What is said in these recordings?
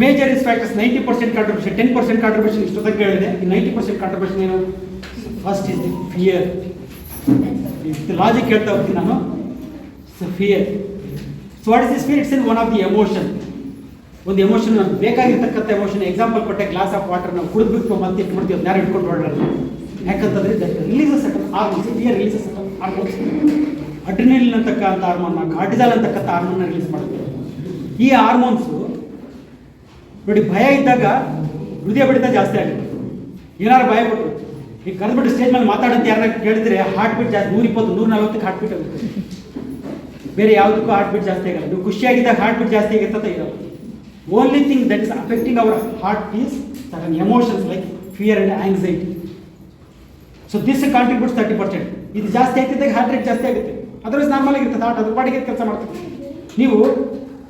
Major risk factors 90% contribution, 10% contribution ಇಷ್ಟೊತ್ತಂಗೆ ಹೇಳಿದೆ. ಈ 90% ಕಾಂಟ್ರಿಬ್ಯೂಷನ್ ಏನು? First is the fear. Logic ಹೇಳ್ತಾ ಹೋಗ್ತೀನಿ ನಾನು. Fear. So what is this fear? It's in one of the emotion. ಒಂದು ಎಮೋಷನ್, ನಮ್ಗೆ ಬೇಕಾಗಿರ್ತಕ್ಕಂಥ ಎಮೋಷನ್. ಎಕ್ಸಾಂಪಲ್ ಕೊಟ್ಟೆ, ಗ್ಲಾಸ್ ಆಫ್ ವಾಟರ್ ನಾವು ಕುಡಿದ್ಬಿಟ್ಟು ಮತ್ತೆ ಇಟ್ಬಿಡ್ತೀವಿ, ಯಾರು ಇಟ್ಕೊಂಡು ಹೊರಡಲ್ಲ. ಯಾಕಂತಂದ್ರೆ that releases hormones. Fear releases hormones. Adrenaline ಅಂತಕ್ಕಂಥ ಹಾರ್ಮೋನ್, ಕಾರ್ಟಿಸಾಲ್ ಅಂತಕ್ಕಂಥ ಹಾರ್ಮೋನ್ ರಿಲೀಸ್ ಮಾಡುತ್ತೆ. ಈ ಹಾರ್ಮೋನ್ಸು ನೋಡಿ, ಭಯ ಇದ್ದಾಗ ಹೃದಯ ಬಡಿತ ಜಾಸ್ತಿ ಆಗುತ್ತೆ. ಏನಾರು ಭಯ ಕೊಟ್ಟರು, ಈಗ ಕರೆದ್ಬಿಟ್ಟು ಸ್ಟೇಜ್ ಮೇಲೆ ಮಾತಾಡೋದು ಯಾರು ಕೇಳಿದ್ರೆ ಹಾರ್ಟ್ ಬೀಟ್ ಜಾಸ್ತಿ, 120, 140 ಹಾರ್ಟ್ ಬೀಟ್ ಆಗುತ್ತೆ. ಬೇರೆ ಯಾವುದಕ್ಕೂ ಹಾರ್ಟ್ ಬೀಟ್ ಜಾಸ್ತಿ ಆಗಲ್ಲ. ನೀವು ಖುಷಿಯಾಗಿದ್ದಾಗ ಹಾರ್ಟ್ ಬೀಟ್ ಜಾಸ್ತಿ ಆಗುತ್ತೆ ಇರಲ್ಲ. Only thing that is affecting hour heart is certain emotions like fear and anxiety. So this contributes 30%. ಇದು ಜಾಸ್ತಿ ಆಗ್ತಿದ್ದಾಗ ಹಾರ್ಟ್ ರೇಟ್ ಜಾಸ್ತಿ ಆಗುತ್ತೆ. ಅದರ್ವೈಸ್ ನಾರ್ಮಲ್ ಆಗಿರ್ತದೆ, ಹಾರ್ಟ್ ಅದ್ರ ಪಾಡಿಗೆ ಕೆಲಸ ಮಾಡ್ತದೆ. ನೀವು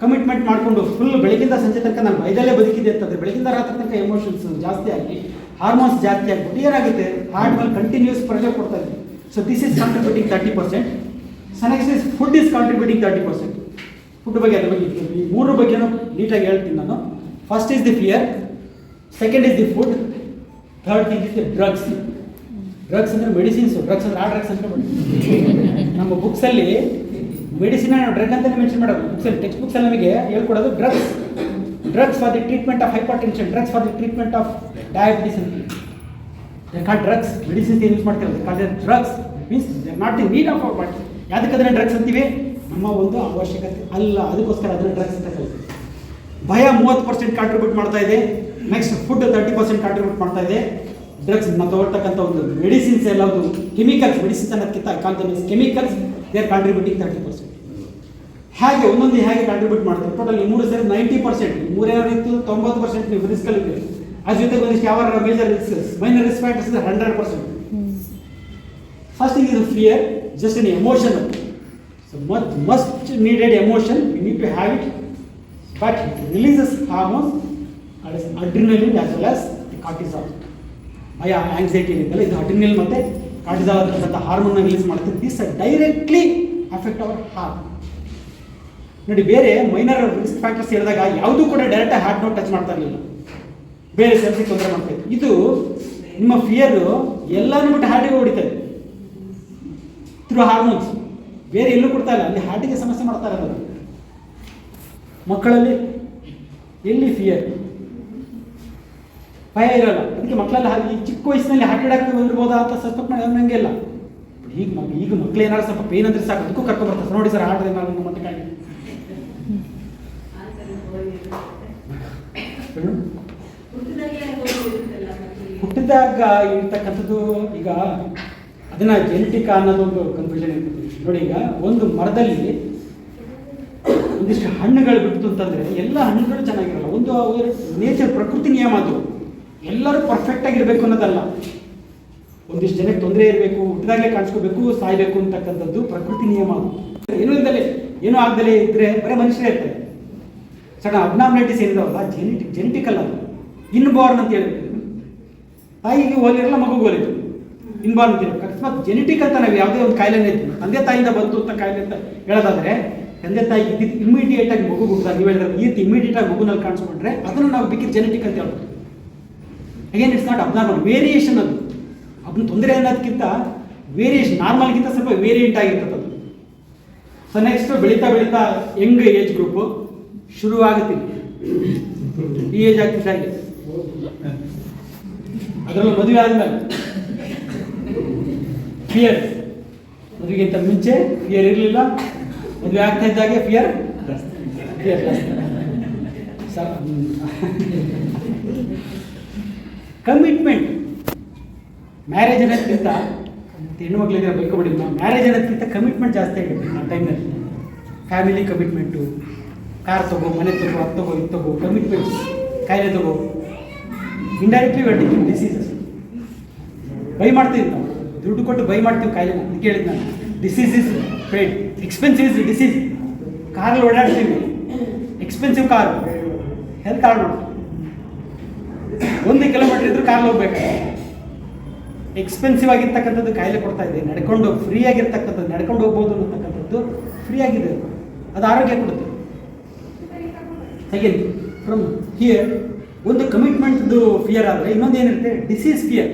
ಕಮಿಟ್ಮೆಂಟ್ ಮಾಡಿಕೊಂಡು ಫುಲ್ ಬೆಳಗಿಂದ ಸಂಜೆ ತನಕ ನಾನು ಬೈದಲ್ಲೇ ಬದುಕಿದೆ ಅಂತಂದರೆ ಬೆಳಗಿಂದ ರಾತ್ರಿ ತನಕ ಎಮೋಷನ್ಸ್ ಜಾಸ್ತಿ ಆಗಿ ಹಾರ್ಮೋನ್ಸ್ ಜಾಸ್ತಿ ಆಗಿಬಿಟ್ಟು ಏನಾಗುತ್ತೆ, ಹಾರ್ಟ್ ಮೇಲೆ ಕಂಟಿನ್ಯೂಸ್ ಪ್ರೆಷರ್ ಕೊಡ್ತಾ ಇದೆ. So this is contributing 30%. So next is food is contributing 30%. Food ಬಗ್ಗೆ ಅದ್ರ ಬಗ್ಗೆ ಈ ಮೂರು ಬಗ್ಗೆನೂ ನೀಟಾಗಿ ಹೇಳ್ತೀನಿ ನಾನು. First is the fear, second is the food, third thing is the drugs. Drugs ಅಂದರೆ ಮೆಡಿಸಿನ್ಸು. ಡ್ರಗ್ಸ್ ಅಂದರೆ ಆ ಡ್ರಗ್ಸ್ ಅಂತ ನಮ್ಮ ಬುಕ್ಸಲ್ಲಿ ಮೆಡಿಸಿನ್ ನಾವು ಡ್ರಗ್ ಅಂತಲೇ ಮೆನ್ಷನ್ ಮಾಡೋದು. ಬುಕ್ಸಲ್ಲಿ ಟೆಕ್ಸ್ಟ್ ಬುಕ್ಸಲ್ಲಿ ನಮಗೆ ಹೇಳ್ಕೊಡೋದು drugs. Drugs for the treatment of hypertension, drugs for the treatment of diabetes ಅಂತ ಕಾಲ್ ಡ್ರಗ್ಸ್. ಮೆಡಿಸಿನ್ಸ್ ಏನು ಯೂಸ್ ಮಾಡ್ತಿರೋದು call drugs. Means they are not in need of our body. ಯಾವುದಕ್ಕೆ drugs ಅಂತೀವಿ? ನಮ್ಮ ಒಂದು ಅವಶ್ಯಕತೆ ಅಲ್ಲ, ಅದಕ್ಕೋಸ್ಕರ ಅದನ್ನು ಡ್ರಗ್ಸ್ ಅಂತ ಕರೀತೀವಿ. ಭಯ 30% ಕಾಂಟ್ರಿಬ್ಯೂಟ್ ಮಾಡ್ತಾ ಇದೆ. ನೆಕ್ಸ್ಟ್ ಫುಡ್ 30% ಕಾಂಟ್ರಿಬ್ಯೂಟ್ ಮಾಡ್ತಾ ಇದೆ. ಡ್ರಗ್ಸ್ ನಾವು ತಗೊಳ್ತಕ್ಕಂಥ ಒಂದು ಮೆಡಿಸಿನ್ಸ್ ಎಲ್ಲದು ಕೆಮಿಕಲ್ಸ್, ಮೆಡಿಸಿನ್ಸ್ ಅನ್ನೋದಕ್ಕಿಂತ ಕಾಂಟಮಿನ್ಸ್ ಕೆಮಿಕಲ್ಸ್, ದೇ ಆರ್ ಕಾಂಟ್ರಿಬ್ಯೂಟಿಂಗ್ 30%. ಹೇಗೆ ಒಂದೊಂದು ಹೇಗೆ ಕಾಂಟ್ರಿಬ್ಯೂಟ್ ಮಾಡ್ತಾರೆ? ಟೋಟಲ್ ಈ ಮೂರು ಸೇರಿ 90%. ಮೂರೇನಾರಿತ್ತು 90% ನೀವು ರಿಸ್ಕಲ್ಲಿ ಇದೆ. ಅದ್ರ ಜೊತೆಗೆ ಒಂದಿಷ್ಟು ಯಾವ major risk, minor risk factors 100%. First thing is fear, just an emotion. So must needed emotion, you need to have it, but it releases hormones, adrenaline as well as the cortisol. ಭಯ, anxiety ಏನಿದೆಯಲ್ಲ, ಇದು adrenaline ಮತ್ತು cortisol ಅಂತಕ್ಕಂಥ ಹಾರ್ಮೋನ್ನ release ಮಾಡುತ್ತೆ. This directly affect our heart. ನೋಡಿ, ಬೇರೆ minor risk factors ಹೇಳಿದಾಗ ಯಾವುದೂ ಕೂಡ ಡೈರೆಕ್ಟ್ ಹಾರ್ಟ್ ನೋಟ್ ಟಚ್ ಮಾಡ್ತಾ ಇರಲಿಲ್ಲ, ಬೇರೆ ಸೆಲ್ಸಿಗೆ ತೊಂದರೆ ಮಾಡ್ತಾ ಇತ್ತು. ಇದು ನಿಮ್ಮ ಫಿಯರು ಎಲ್ಲನೂ ಬಿಟ್ಟು ಹಾರ್ಟಿಗೆ ಹೊಡಿತಾ ಇದೆ ಥ್ರೂ ಹಾರ್ಮೋನ್ಸ್. ಬೇರೆ ಎಲ್ಲೂ ಕೊಡ್ತಾ ಇಲ್ಲ, ಅಲ್ಲಿ ಹಾರ್ಟಿಗೆ ಸಮಸ್ಯೆ ಮಾಡ್ತಾ ಇರೋದು. ಮಕ್ಕಳಲ್ಲಿ ಎಲ್ಲಿ ಫಿಯರ್, ಭಯ ಇರಲ್ಲ. ಅದಕ್ಕೆ ಮಕ್ಕಳೆಲ್ಲ ಈ ಚಿಕ್ಕ ವಯಸ್ಸಿನಲ್ಲಿ ಹಾರ್ಟ್ ಅಟ್ಯಾಕ್ ಬಂದಿರ್ಬೋದಾ ಅಂತ ಸಸ್ಪೆಕ್ಟ್ ಮಾಡಿ ನನಗೆ ಇಲ್ಲ. ಈಗ ಮಕ್ಕಳು ಏನಾದ್ರು ಸ್ವಲ್ಪ ಪೇನ್ ಅಂದ್ರೆ ಸಾಕು, ಅದಕ್ಕೂ ಕರ್ಕೊಂಡು ಬರ್ತಾರೆ. ನೋಡಿ ಸರ್, ಹಾರ್ಟ್ ಏನಾದ್ರು ಮತ್ತೆ ಕಾಯಿ ಹುಟ್ಟಿದಾಗ ಇರ್ತಕ್ಕಂಥದ್ದು. ಈಗ ಅದನ್ನ ಜೆನೆಟಿಕ್ ಅನ್ನೋದೊಂದು ಕನ್ಫ್ಯೂಷನ್ ಇರ್ತದೆ. ನೋಡಿ, ಈಗ ಒಂದು ಮರದಲ್ಲಿ ಒಂದಿಷ್ಟು ಹಣ್ಣುಗಳು ಬಿಡ್ತು ಅಂತಂದರೆ ಎಲ್ಲ ಹಣ್ಣುಗಳು ಚೆನ್ನಾಗಿರಲ್ಲ. ಒಂದು ನೇಚರ್, ಪ್ರಕೃತಿ ನಿಯಮ ಅದು. ಎಲ್ಲರೂ ಪರ್ಫೆಕ್ಟ್ ಆಗಿರಬೇಕು ಅನ್ನೋದಲ್ಲ. ಒಂದಿಷ್ಟು ಜನಕ್ಕೆ ತೊಂದರೆ ಇರಬೇಕು, ಹುಟ್ಟಿದಾಗಲೇ ಕಾಣಿಸ್ಕೋಬೇಕು, ಸಾಯ್ಬೇಕು ಅಂತಕ್ಕಂಥದ್ದು ಪ್ರಕೃತಿ ನಿಯಮ ಅದು. ಏನೂ ಆಗದಲೇ ಇದ್ದರೆ ಬರೀ ಮನುಷ್ಯರೇ ಇರ್ತಾರೆ. ಸಡನ್ ಅಬ್ನಾರ್ಮಲಿಟೀಸ್ ಏನಿದಾವಲ್ಲ, ಜೆನೆಟಿಕ್ ಅಲ್ಲ, ಅದು ಇನ್ಬಾರ್ನ್ ಅಂತ ಹೇಳ್ಬೇಕು. ತಾಯಿಗೆ ಹೋಲಿರಲ್ಲ, ಮಗುಗೆ ಹೋಲಿದ್ರು, ಇನ್ಬಾರ್ನ್ ಅಂತ ಹೇಳ್ಬೇಕು. ಅಕಸ್ಮಾತ್ ಜೆನೆಟಿಕ್ ಅಂತ ನಾವು ಯಾವುದೇ ಒಂದು ಕಾಯಿಲೆನೇ ಇತ್ತು, ತಂದೆ ತಾಯಿಯಿಂದ ಬಂತು ಅಂತ ಕಾಯಿಲೆ ಅಂತ ಹೇಳೋದಾದರೆ, ತಂದೆ ತಾಯಿ ಇದ್ದಿದ್ದು ಇಮಿಡಿಯೇಟ್ ಆಗಿ ಮಗು ಹುಟ್ಟಿದಾಗ ನೀವು ಹೇಳಿದ್ರೆ ಈ ಇಮಿಡಿಯೇಟ್ ಆಗಿ ಮಗುನಲ್ಲಿ ಕಾಣಿಸ್ಕೊಂಡ್ರೆ ಅದನ್ನು ನಾವು ಬೇಕಿದ್ರೆ ಜೆನೆಟಿಕ್ ಅಂತ ಹೇಳ್ಬೋದು. Again it's not abnormal, variation ಅದು. ಅದನ್ನ ತೊಂದರೆ ಅನ್ನೋದಕ್ಕಿಂತ ವೇರಿಯೇಷನ್, ನಾರ್ಮಲ್ಗಿಂತ ಸ್ವಲ್ಪ ವೇರಿಯಂಟ್ ಆಗಿರ್ತದೆ ಅದು. ಸೊ ನೆಕ್ಸ್ಟ್ ಬೆಳೀತಾ ಯಂಗ್ ಏಜ್ ಗ್ರೂಪು ಶುರುವಾಗುತ್ತೆ. ಈ ಏಜ್ ಆಗ್ತಿದ್ದಾಗೆ, ಅದರಲ್ಲೂ ಮದುವೆ ಆದಮೇಲೆ ಫಿಯರ್. ಮದುವೆಗಿಂತ ಮುಂಚೆ ಫಿಯರ್ ಇರಲಿಲ್ಲ, ಮದುವೆ ಆಗ್ತಾ ಇದ್ದಾಗೆ ಫಿಯರ್. ಕಮಿಟ್ಮೆಂಟ್, ಮ್ಯಾರೇಜ್ ಅನ್ನೋದಕ್ಕಿಂತ, ಹೆಣ್ಣು ಮಕ್ಕಳಿಗೆ ಬೈಕೊಬಿಡಿ, ಮ್ಯಾರೇಜ್ ಅನ್ನೋದಕ್ಕಿಂತ ಕಮಿಟ್ಮೆಂಟ್ ಜಾಸ್ತಿ ಆಗುತ್ತೆ ಆ ಟೈಮ್ನಲ್ಲಿ. ಫ್ಯಾಮಿಲಿ ಕಮಿಟ್ಮೆಂಟು, ಕಾರ್ ತಗೋ, ಮನೆ ತಗೋ, ಅದು ತಗೋ, ಇದು ತಗೋ, ಕಮಿಟ್ಮೆಂಟ್ಸ್, ಕಾಯಿಲೆ ತಗೋ. Indirectly we are taking diseases. By ಮಾಡ್ತೀವಿ ನಾವು, ದುಡ್ಡು ಕೊಟ್ಟು ಬೈ ಮಾಡ್ತೀವಿ ಕಾಯಿಲೆನ. ಅದಕ್ಕೆ ಹೇಳಿದ್ದು ನಾನು, disease is paid, expensive is disease. ಕಾರಲ್ಲಿ ಓಡಾಡ್ತೀವಿ, ಎಕ್ಸ್ಪೆನ್ಸಿವ್ ಕಾರು, ಹೆಲ್ತ್ ಕಾರ್ಡ್ ನೋಡಿ, 1 ಕಿಲೋಮೀಟರ್ ಇದ್ರೂ ಕಾರಲ್ಲಿ ಹೋಗ್ಬೇಕು. ಎಕ್ಸ್ಪೆನ್ಸಿವ್ ಆಗಿರ್ತಕ್ಕಂಥದ್ದು ಕಾಯಿಲೆ ಕೊಡ್ತಾ ಇದೆ. ನಡ್ಕೊಂಡು ಫ್ರೀ ಆಗಿರ್ತಕ್ಕಂಥದ್ದು, ನಡ್ಕೊಂಡು ಹೋಗ್ಬೋದು ಅನ್ನತಕ್ಕಂಥದ್ದು ಫ್ರೀ ಆಗಿದೆ, ಅದು ಆರೋಗ್ಯ ಕೊಡುತ್ತೆ. ಸೆಕೆಂಡ್ ಫ್ರಮ್ ಹಿಯರ್ ಒಂದು ಕಮಿಟ್ಮೆಂಟ್ದು ಫಿಯರ್ ಆದರೆ ಇನ್ನೊಂದು ಏನಿರುತ್ತೆ ಡಿಸೀಸ್ ಫಿಯರ್.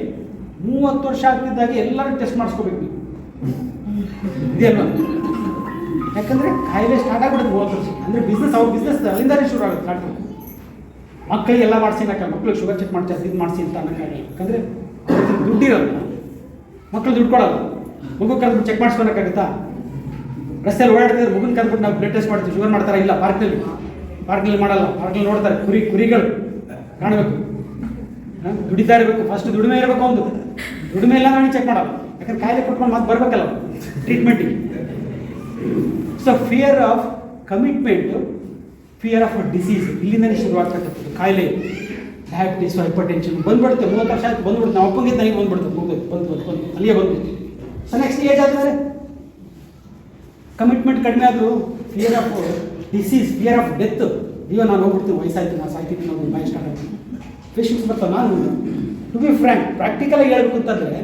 30 ವರ್ಷ ಆಗ್ತಿದ್ದಾಗೆ ಎಲ್ಲರೂ ಟೆಸ್ಟ್ ಮಾಡಿಸ್ಕೋಬೇಕು ನೀವು ಇದೆಯಲ್ವ, ಯಾಕಂದರೆ ಕಾಯಿಲೆ ಸ್ಟಾರ್ಟ್ ಆಗ್ಬಿಡುತ್ತೆ 30 ವರ್ಷ ಅಂದರೆ ಬಿಸ್ನೆಸ್ ಅವ್ರ ಬಿಸ್ನೆಸ್ ಅಲ್ಲಿಂದಾನೇ ಶುರು ಆಗುತ್ತೆ ಸ್ಟಾರ್ಟ್. ಮಕ್ಕಳಿಗೆಲ್ಲ ಮಾಡಿಸಿ ಅನ್ನೋಕ್ಕಾಗಲ್ಲ, ಮಕ್ಕಳಿಗೆ ಶುಗರ್ ಚೆಕ್ ಮಾಡ್ತಾರೆ ಇದು ಮಾಡಿಸಿ ಅಂತ ಅನ್ನೋಕ್ಕಾಗಲ್ಲ, ಯಾಕಂದರೆ ದುಡ್ಡಿರಲ್ಲ, ಮಕ್ಕಳು ದುಡ್ಡು ಕೊಡಲ್ಲ. ಮಗು ಕರೆದ್ಬಿಟ್ಟು ಚೆಕ್ ಮಾಡಿಸ್ಕೊಳಕ್ಕಾಗುತ್ತಾ? ರಸ್ತೆಯಲ್ಲಿ ಓಡಾಡ್ತಿದ್ರೆ ಮಗುನ ಕರೆದ್ಬಿಟ್ಟು ನಾವು ಬ್ಲಡ್ ಟೆಸ್ಟ್ ಮಾಡ್ತೀವಿ, ಶುಗರ್ ಮಾಡ್ತಾರೆ ಇಲ್ಲ ಪಾರ್ಕ್ನಲ್ಲಿ ಮಾಡಲ್ಲ, ಪಾರ್ಕ್ನಲ್ಲಿ ನೋಡ್ತಾರೆ ಕುರಿಗಳು ಕಾಣಬೇಕು, ದುಡಿತಾ ಇರಬೇಕು, ಫಸ್ಟ್ ದುಡಿಮೆ ಇರಬೇಕು, ಒಂದು ದುಡಿಮೆ ಇಲ್ಲ ನಾನು ಚೆಕ್ ಮಾಡಲ್ಲ, ಯಾಕಂದ್ರೆ ಕಾಯಿಲೆ ಕೊಟ್ಕೊಂಡು ಮತ್ತೆ ಬರಬೇಕಲ್ಲ ಟ್ರೀಟ್ಮೆಂಟಿಗೆ. So fear of commitment, fear of disease ಇಲ್ಲಿಂದಲೇ ಶುರುವಾಗ್ತಕ್ಕಂಥದ್ದು. ಕಾಯಿಲೆ ಡಯಾಬಿಟೀಸ್, ಹೈಪರ್ ಟೆನ್ಷನ್ ಬಂದ್ಬಿಡುತ್ತೆ. 30 ವರ್ಷ ಆಯ್ತು ಬಂದ್ಬಿಡುತ್ತೆ. ನಾವು ಅಪ್ಪಂಗೆ ನನಗೆ ಬಂದ್ಬಿಡುತ್ತೆ, ಬಂದು ಅಲ್ಲಿಯೇ ಬಂದ್ಬಿಡುತ್ತೆ. ಸೊ ನೆಕ್ಸ್ಟ್ ಏಜ್ ಆದಮೇಲೆ ಕಮಿಟ್ಮೆಂಟ್ ಕಡಿಮೆ ಆದರೂ fear of disease, fear of death. ಈಗ ನಾನು ಹೋಗ್ಬಿಡ್ತೀನಿ, ವಯಸ್ಸಾಯ್ತು, ನಾನು ಸಾಯ್ತೀನಿ, ನಾವು ಬಾಯಿ ಸ್ಟಾರ್ಟ್ ಆಗ್ತೀನಿ, ಪೇಷನ್ಸ್ ಬರ್ತಾವೆ. ನಾನು ಟು ಬಿ ಫ್ರ್ಯಾಂಕ್ ಪ್ರಾಕ್ಟಿಕಲಾಗಿ ಹೇಳ್ಬೇಕು ಅಂತಂದರೆ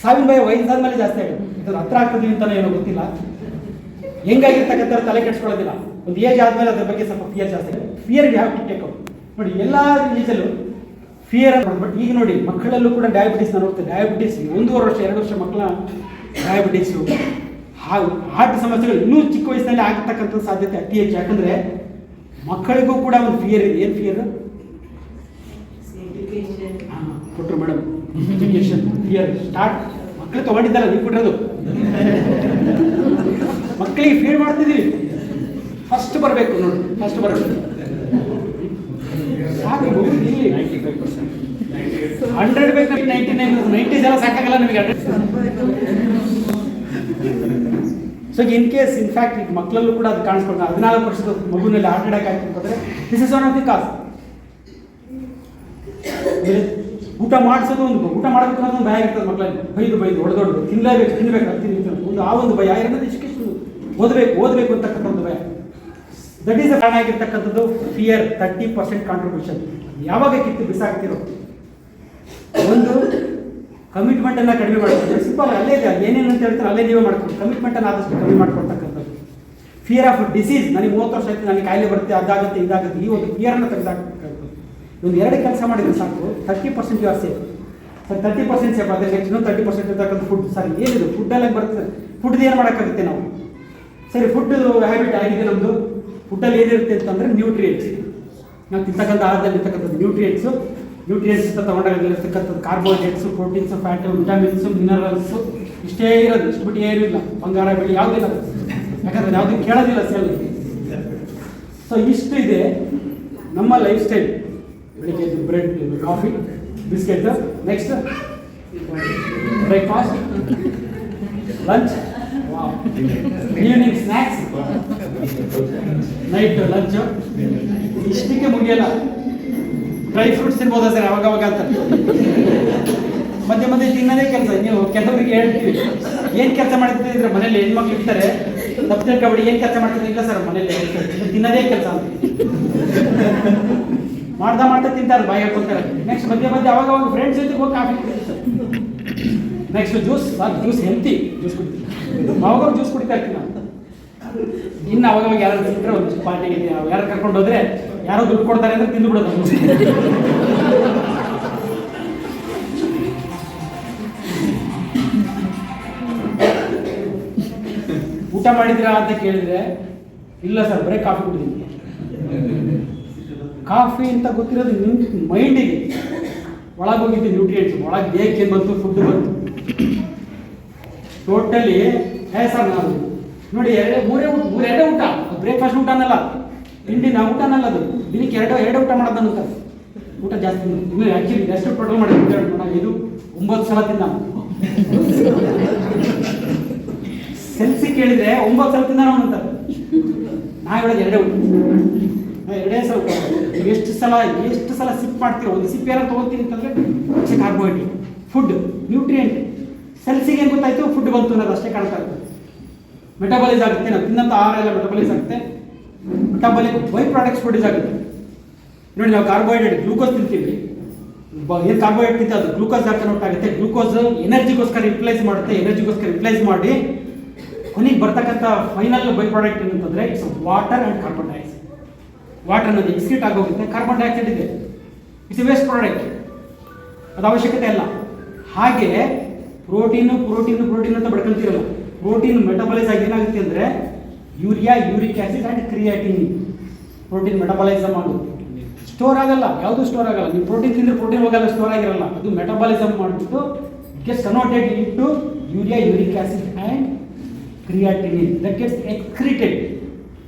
ಸಾವಿನ ಭಯ ವಯಸ್ಸಾದ್ಮೇಲೆ ಜಾಸ್ತಿ ಆಗುತ್ತೆ. ಇದ್ರ ಹತ್ರ ಆಗ್ತದೆ ಅಂತಲೇ ಏನೋ ಗೊತ್ತಿಲ್ಲ, ಹೆಂಗಾಗಿರ್ತಕ್ಕಂಥ ತಲೆ ಕೆಡ್ಸ್ಕೊಳ್ಳೋದಿಲ್ಲ. ಒಂದು ಏಜ್ ಆದಮೇಲೆ ಅದ್ರ ಬಗ್ಗೆ ಸ್ವಲ್ಪ ಫಿಯರ್ ಜಾಸ್ತಿ ಆಗುತ್ತೆ. Fear you have to take out. ನೋಡಿ ಎಲ್ಲ ಏಜಲ್ಲೂ ಫಿಯರ್ ಅಂತ. ಬಟ್ ಈಗ ನೋಡಿ ಮಕ್ಕಳಲ್ಲೂ ಕೂಡ ಡಯಾಬಿಟೀಸ್ನ ನೋಡ್ತಾರೆ. ಡಯಾಬಿಟೀಸ್ 1.5 ವರ್ಷ 2 ವರ್ಷ ಮಕ್ಕಳ ಡಯಾಬಿಟೀಸು, ಹಾರ್ಟ್ ಸಮಸ್ಯೆಗಳು ಇನ್ನೂ ಚಿಕ್ಕ ವಯಸ್ಸಿನಲ್ಲಿ ಆಗತಕ್ಕಂಥ ಸಾಧ್ಯತೆ ಅತಿ ಹೆಚ್ಚು. ಯಾಕಂದರೆ ಮಕ್ಕಳಿಗೂ ಕೂಡ ಒಂದು ಫಿಯರ್ ಇದೆ. ಏನು ಫಿಯರ್ ಕೊಟ್ಟರು ಮೇಡಮ್? Education fear start. ಮಕ್ಕಳು ತೊಗೊಂಡಿದ್ದಲ್ಲ ನೀವು ಕೊಟ್ಟಿರೋದು, ಮಕ್ಕಳಿಗೆ ಫಿಯರ್ ಮಾಡ್ತಿದ್ದೀವಿ. ಫಸ್ಟ್ ಬರಬೇಕು ನೋಡಿ, ಫಸ್ಟ್ ಬರಬೇಕು ಸಾಕು. ಇಲ್ಲಿ 100 ಬೇಕು, 99 90 ಎಲ್ಲ ಸಾಕಾಗಲ್ಲ ನಿಮಗೆ. ಸೊ ಇನ್ ಕೇಸ್ ಇನ್ಫ್ಯಾಕ್ಟ್ ಈಗ ಮಕ್ಕಳಲ್ಲೂ ಕೂಡ ಅದು ಕಾಣಿಸ್ಕೊಂಡು 14 ವರ್ಷದ ಮಗುನಲ್ಲಿ ಹಾರ್ಟ್ ಅಟ್ಯಾಕ್ ಆಗ್ತಿರ್ತಂದ್ರೆ this is one of the cause. ಊಟ ಮಾಡಿಸೋದು ಒಂದು, ಊಟ ಮಾಡಬೇಕು ಅನ್ನೋದು ಒಂದು ಭಯ ಇರ್ತದೆ ಮಕ್ಕಳಲ್ಲಿ. ಬೈದು ಹೊಡೆದೊಡ್ದು ತಿನ್ನಲೇಬೇಕು ಒಂದು ಆ ಒಂದು ಭಯ. ಏನಂದ್ರೆ ಎಜುಕೇಷನ್ ಓದಬೇಕು ಅಂತಕ್ಕಂಥ ಒಂದು ಭಯ. ದಟ್ ಈಸ್ ಕಾರಣ ಆಗಿರ್ತಕ್ಕಂಥದ್ದು ಫಿಯರ್. 30% ಕಾಂಟ್ರಿಬ್ಯೂಷನ್ ಯಾವಾಗ ಕಿತ್ತು ಬಿಸಾಕ್ತಿರೋ. ಒಂದು ಕಮಿಟ್ಮೆಂಟನ್ನು ಕಡಿಮೆ ಮಾಡ್ಕೊಳ್ತಾರೆ. ಸಿಂಪಲ್ ಅಲ್ಲೇ ಇದೆ, ಏನೇನು ಅಂತ ಹೇಳ್ತಾರೆ ಅಲ್ಲೇ ನೀವೇ ಮಾಡ್ಕೊಂಡು ಕಮಿಟ್ಮೆಂಟನ್ನು ಆದಷ್ಟು ಕಡಿಮೆ ಮಾಡ್ಕೊಳ್ತಕ್ಕಂಥದ್ದು. ಫಿಯರ್ ಆಫ್ ಡಿಸೀಸ್, ನನಗೆ 30 ವರ್ಷ ಆಯ್ತು, ನನಗೆ ಕಾಯಿಲೆ ಬರುತ್ತೆ, ಅದಾಗುತ್ತೆ ಇದಾಗುತ್ತೆ, ಈ ಒಂದು ಫಿಯರನ್ನು ತೆಗೆದಾಕಬೇಕಾಗ್ತದೆ. ಒಂದು 2 ಕೆಲಸ ಮಾಡಿದರೆ ಸಾಕು, 30% you are safe. Sir 30% safe ಆದರೆ ನೆಕ್ಸ್ಟ್ 30% ಇರ್ತಕ್ಕಂಥ ಫುಡ್. ಸರ್ ಏನಿದು ಫುಡ್ಡೆಲ್ಲ ಬರ್ತದೆ, ಫುಡ್ದು ಏನು ಮಾಡೋಕ್ಕಾಗುತ್ತೆ ನಾವು? ಸರಿ ಫುಡ್ ಹ್ಯಾಬಿಟ್ ಆಗಿದೆ ನಮ್ಮದು. ಫುಡ್ಡಲ್ಲಿ ಏನಿರುತ್ತೆ ಅಂತಂದರೆ ನ್ಯೂಟ್ರಿಯೆಂಟ್ಸ್, ನಾವು ತಿಂತಕ್ಕಂಥ ಆಹಾರದಲ್ಲಿ ಇರ್ತಕ್ಕಂಥದ್ದು ನ್ಯೂಟ್ರಿಯೆಂಟ್ಸ್ ಅಂತ ತೊಗೊಂಡಾಗಿರ್ತಕ್ಕಂಥದ್ದು carbohydrates, proteins, fat, vitamins, minerals ಇಷ್ಟೇ ಇರೋದು. ಇಷ್ಟು ಬಿಟ್ಟು ಏನೂ ಇಲ್ಲ. ಬಂಗಾರ ಬೆಳ್ಳಿ ಯಾವುದಿಲ್ಲ, ಯಾಕಂದರೆ ಯಾವುದೂ ಕೇಳೋದಿಲ್ಲ ಸೇಲ್. ಸೊ ಇಷ್ಟು ಇದೆ ನಮ್ಮ ಲೈಫ್ ಸ್ಟೈಲ್. ಬೆಳಿಗ್ಗೆ bread, coffee, biscuit, next breakfast, lunch, evening snacks, night lunch. ಇಷ್ಟಕ್ಕೆ ಮುಗಿಯಲ್ಲ. ಡ್ರೈ ಫ್ರೂಟ್ಸ್ ತಿನ್ಬೋದಾ ಸರ್ ಅವಾಗ ಅಂತ ಮಧ್ಯೆ ತಿನ್ನೋದೇ ಕೆಲಸ. ನೀವು ಕೆಲವರಿಗೆ ಹೇಳ್ತೀವಿ ಏನು ಕೆಲಸ ಮಾಡ್ತಿದ್ರೆ ಮನೇಲಿ ಹೆಣ್ಮಕ್ಳು ಇರ್ತಾರೆ, ತಪ್ಪು ತಿಳ್ಕೊಬೇಡಿ, ಏನು ಕೆಲಸ ಮಾಡ್ತಿದ್ರೆ ಇಲ್ಲ ಸರ್ ಮನೇಲಿ ತಿನ್ನೋದೇ ಕೆಲಸ ಅಂತ ಮಾಡ್ತಾ ತಿಂತಾರೆ, ಬಾಯಿ ಹಾಕೊಳ್ತಾರೆ. ನೆಕ್ಸ್ಟ್ ಮಧ್ಯೆ ಅವಾಗ ಫ್ರೆಂಡ್ಸ್ ಜೊತೆಗೆ ಹೋಗಿ ಕಾಫಿ ಕುಡಿತಾರೆ. ನೆಕ್ಸ್ಟ್ ಜ್ಯೂಸ್ ಹೆಲ್ತಿ ಜ್ಯೂಸ್ ಕುಡಿತೀವಿ. ಅವಾಗ ಜ್ಯೂಸ್ ಕುಡಿತಾ ಇರ್ತೀವಿ ನಾವು. ಇನ್ನು ಅವಾಗ ಯಾರು ಸಿಕ್ಕರೆ ಒಂದು ಪಾರ್ಟಿಗೆ ಯಾರು ಕರ್ಕೊಂಡು ಹೋದ್ರೆ ಯಾರೋ ದುಡ್ಡು ಕೊಡ್ತಾರೆ ಅಂದ್ರೆ ತಿಂದು ಬಿಡೋದು. ಊಟ ಮಾಡಿದ್ರಾ ಅಂತ ಕೇಳಿದ್ರೆ ಇಲ್ಲ ಸರ್ ಬರೀ ಕಾಫಿ ಕುಡಿದೀನಿ. ಕಾಫಿ ಅಂತ ಗೊತ್ತಿರೋದು ನಿಮ್ಮ ಮೈಂಡಿಗೆ, ಒಳಗೋಗಿದ್ದು ನ್ಯೂಟ್ರಿಯೆಂಟ್ಸ್, ಒಳಗೆ ದೇಹಕ್ಕೆ ಏನು ಬಂತು, ಫುಡ್ ಬಂತು. ಟೋಟಲಿ ಸರ್ ನಾವು ನೋಡಿ ಮೂರೇ ಊಟ, ಬ್ರೇಕ್ಫಾಸ್ಟ್ ಊಟ ಅನ್ನಲ್ಲ, ತಿಂಡಿನ ಊಟ ಅನ್ನಲ್ಲ, ಅದು ದಿನಕ್ಕೆ ಎರಡು ಊಟ ಮಾಡೋದು ಅಂತಾರೆ. ಊಟ ಜಾಸ್ತಿ ಇನ್ನು ಆ್ಯಕ್ಚುಲಿ ಎಷ್ಟು ಟೋಟಲ್ ಮಾಡಿ ಇದು 9 ಸಲ ತಿಂದ. ಸೆಲ್ಸಿ ಕೇಳಿದ್ರೆ 9 ಸಲ ತಿಂದ ನಾವು ಅಂತಾರೆ. ನಾವು ಹೇಳೋದು ಎರಡೇ ಸಲ ಊಟ. ಎಷ್ಟು ಸಲ ಸಿಪ್ ಮಾಡ್ತೀವಿ, ಒಂದು ಸಿಪ್ ಏನಾರು ತೊಗೊಳ್ತೀನಿ ಅಂತಂದರೆ ಕಾರ್ಬೋಹೈಡ್ರೇಟ್, ಫುಡ್, ನ್ಯೂಟ್ರಿಯೆಂಟ್. ಸೆಲ್ಸಿಗೆ ಏನು ಗೊತ್ತಾಯ್ತು, ಫುಡ್ ಬಂತು ಅನ್ನೋದು ಅಷ್ಟೇ ಕಾಣ್ತಾ ಇರ್ತದೆ. ಮೆಟಬಲೈಸ್ ಆಗುತ್ತೆ, ನಾವು ತಿನ್ನಂಥ ಆಹಾರ ಎಲ್ಲ ಮೆಟಬಲೈಸ್ ಆಗುತ್ತೆ. ಮೆಟಬಲಿಕ್ ಬೈ ಪ್ರಾಡಕ್ಟ್ಸ್ ಪ್ರೊಡ್ಯೂಸ್ ಆಗುತ್ತೆ. ನೋಡಿ ನಾವು ಕಾರ್ಬೋಹೈಡ್ರೇಟ್, ಗ್ಲೂಕೋಸ್ ತಿಂತೀವಿ. ಏನು ಕಾರ್ಬೋಹೈಡ್ರೇಟ್ ತಿಂತ ಅದು ಗ್ಲೂಕೋಸ್ ಕನ್ವರ್ಟ್ ಆಗುತ್ತೆ. ಗ್ಲೂಕೋಸ್ ಎನರ್ಜಿಗೋಸ್ಕರ ರಿಪ್ಲೇಸ್ ಮಾಡುತ್ತೆ. ಎನರ್ಜಿಗೋಸ್ಕರ ರಿಪ್ಲೇಸ್ ಮಾಡಿ ಕೊನೆಗೆ ಬರ್ತಕ್ಕಂಥ ಫೈನಲ್ ಬೈ ಪ್ರಾಡಕ್ಟ್ ಏನಂತಂದರೆ it's water and carbon dioxide. Water ಅನ್ನೋದು ಎಕ್ಸ್ಕ್ರೀಟ್ ಆಗೋಗುತ್ತೆ, ಕಾರ್ಬನ್ ಡೈಆಕ್ಸೈಡ್ ಇದೆ, ಇಟ್ಸ್ ಎ ವೇಸ್ಟ್ ಪ್ರಾಡಕ್ಟ್, ಅದು ಅವಶ್ಯಕತೆ ಇಲ್ಲ. ಹಾಗೆ ಪ್ರೋಟೀನು ಅಂತ ಬಡ್ಕೊಳ್ತಿರಲ್ಲ, ಪ್ರೋಟೀನ್ ಮೆಟಬಲೈಸ್ ಆಗಿ ಏನಾಗುತ್ತೆ ಅಂದರೆ urea, uric acid and creatine. Protein metabolism ಆಗೋದು, ಸ್ಟೋರ್ ಆಗಲ್ಲ, ಯಾವುದು ಸ್ಟೋರ್ ಆಗಲ್ಲ. ನೀವು ಪ್ರೋಟೀನ್ ತಿಂದರೆ ಪ್ರೋಟೀನ್ ಹೋಗಲ್ಲ, ಸ್ಟೋರ್ ಆಗಿರಲ್ಲ. ಅದು ಮೆಟಬಾಲಿಸಮ್ ಮಾಡಿಬಿಟ್ಟು gets converted into urea, uric acid and creatinine that gets excreted.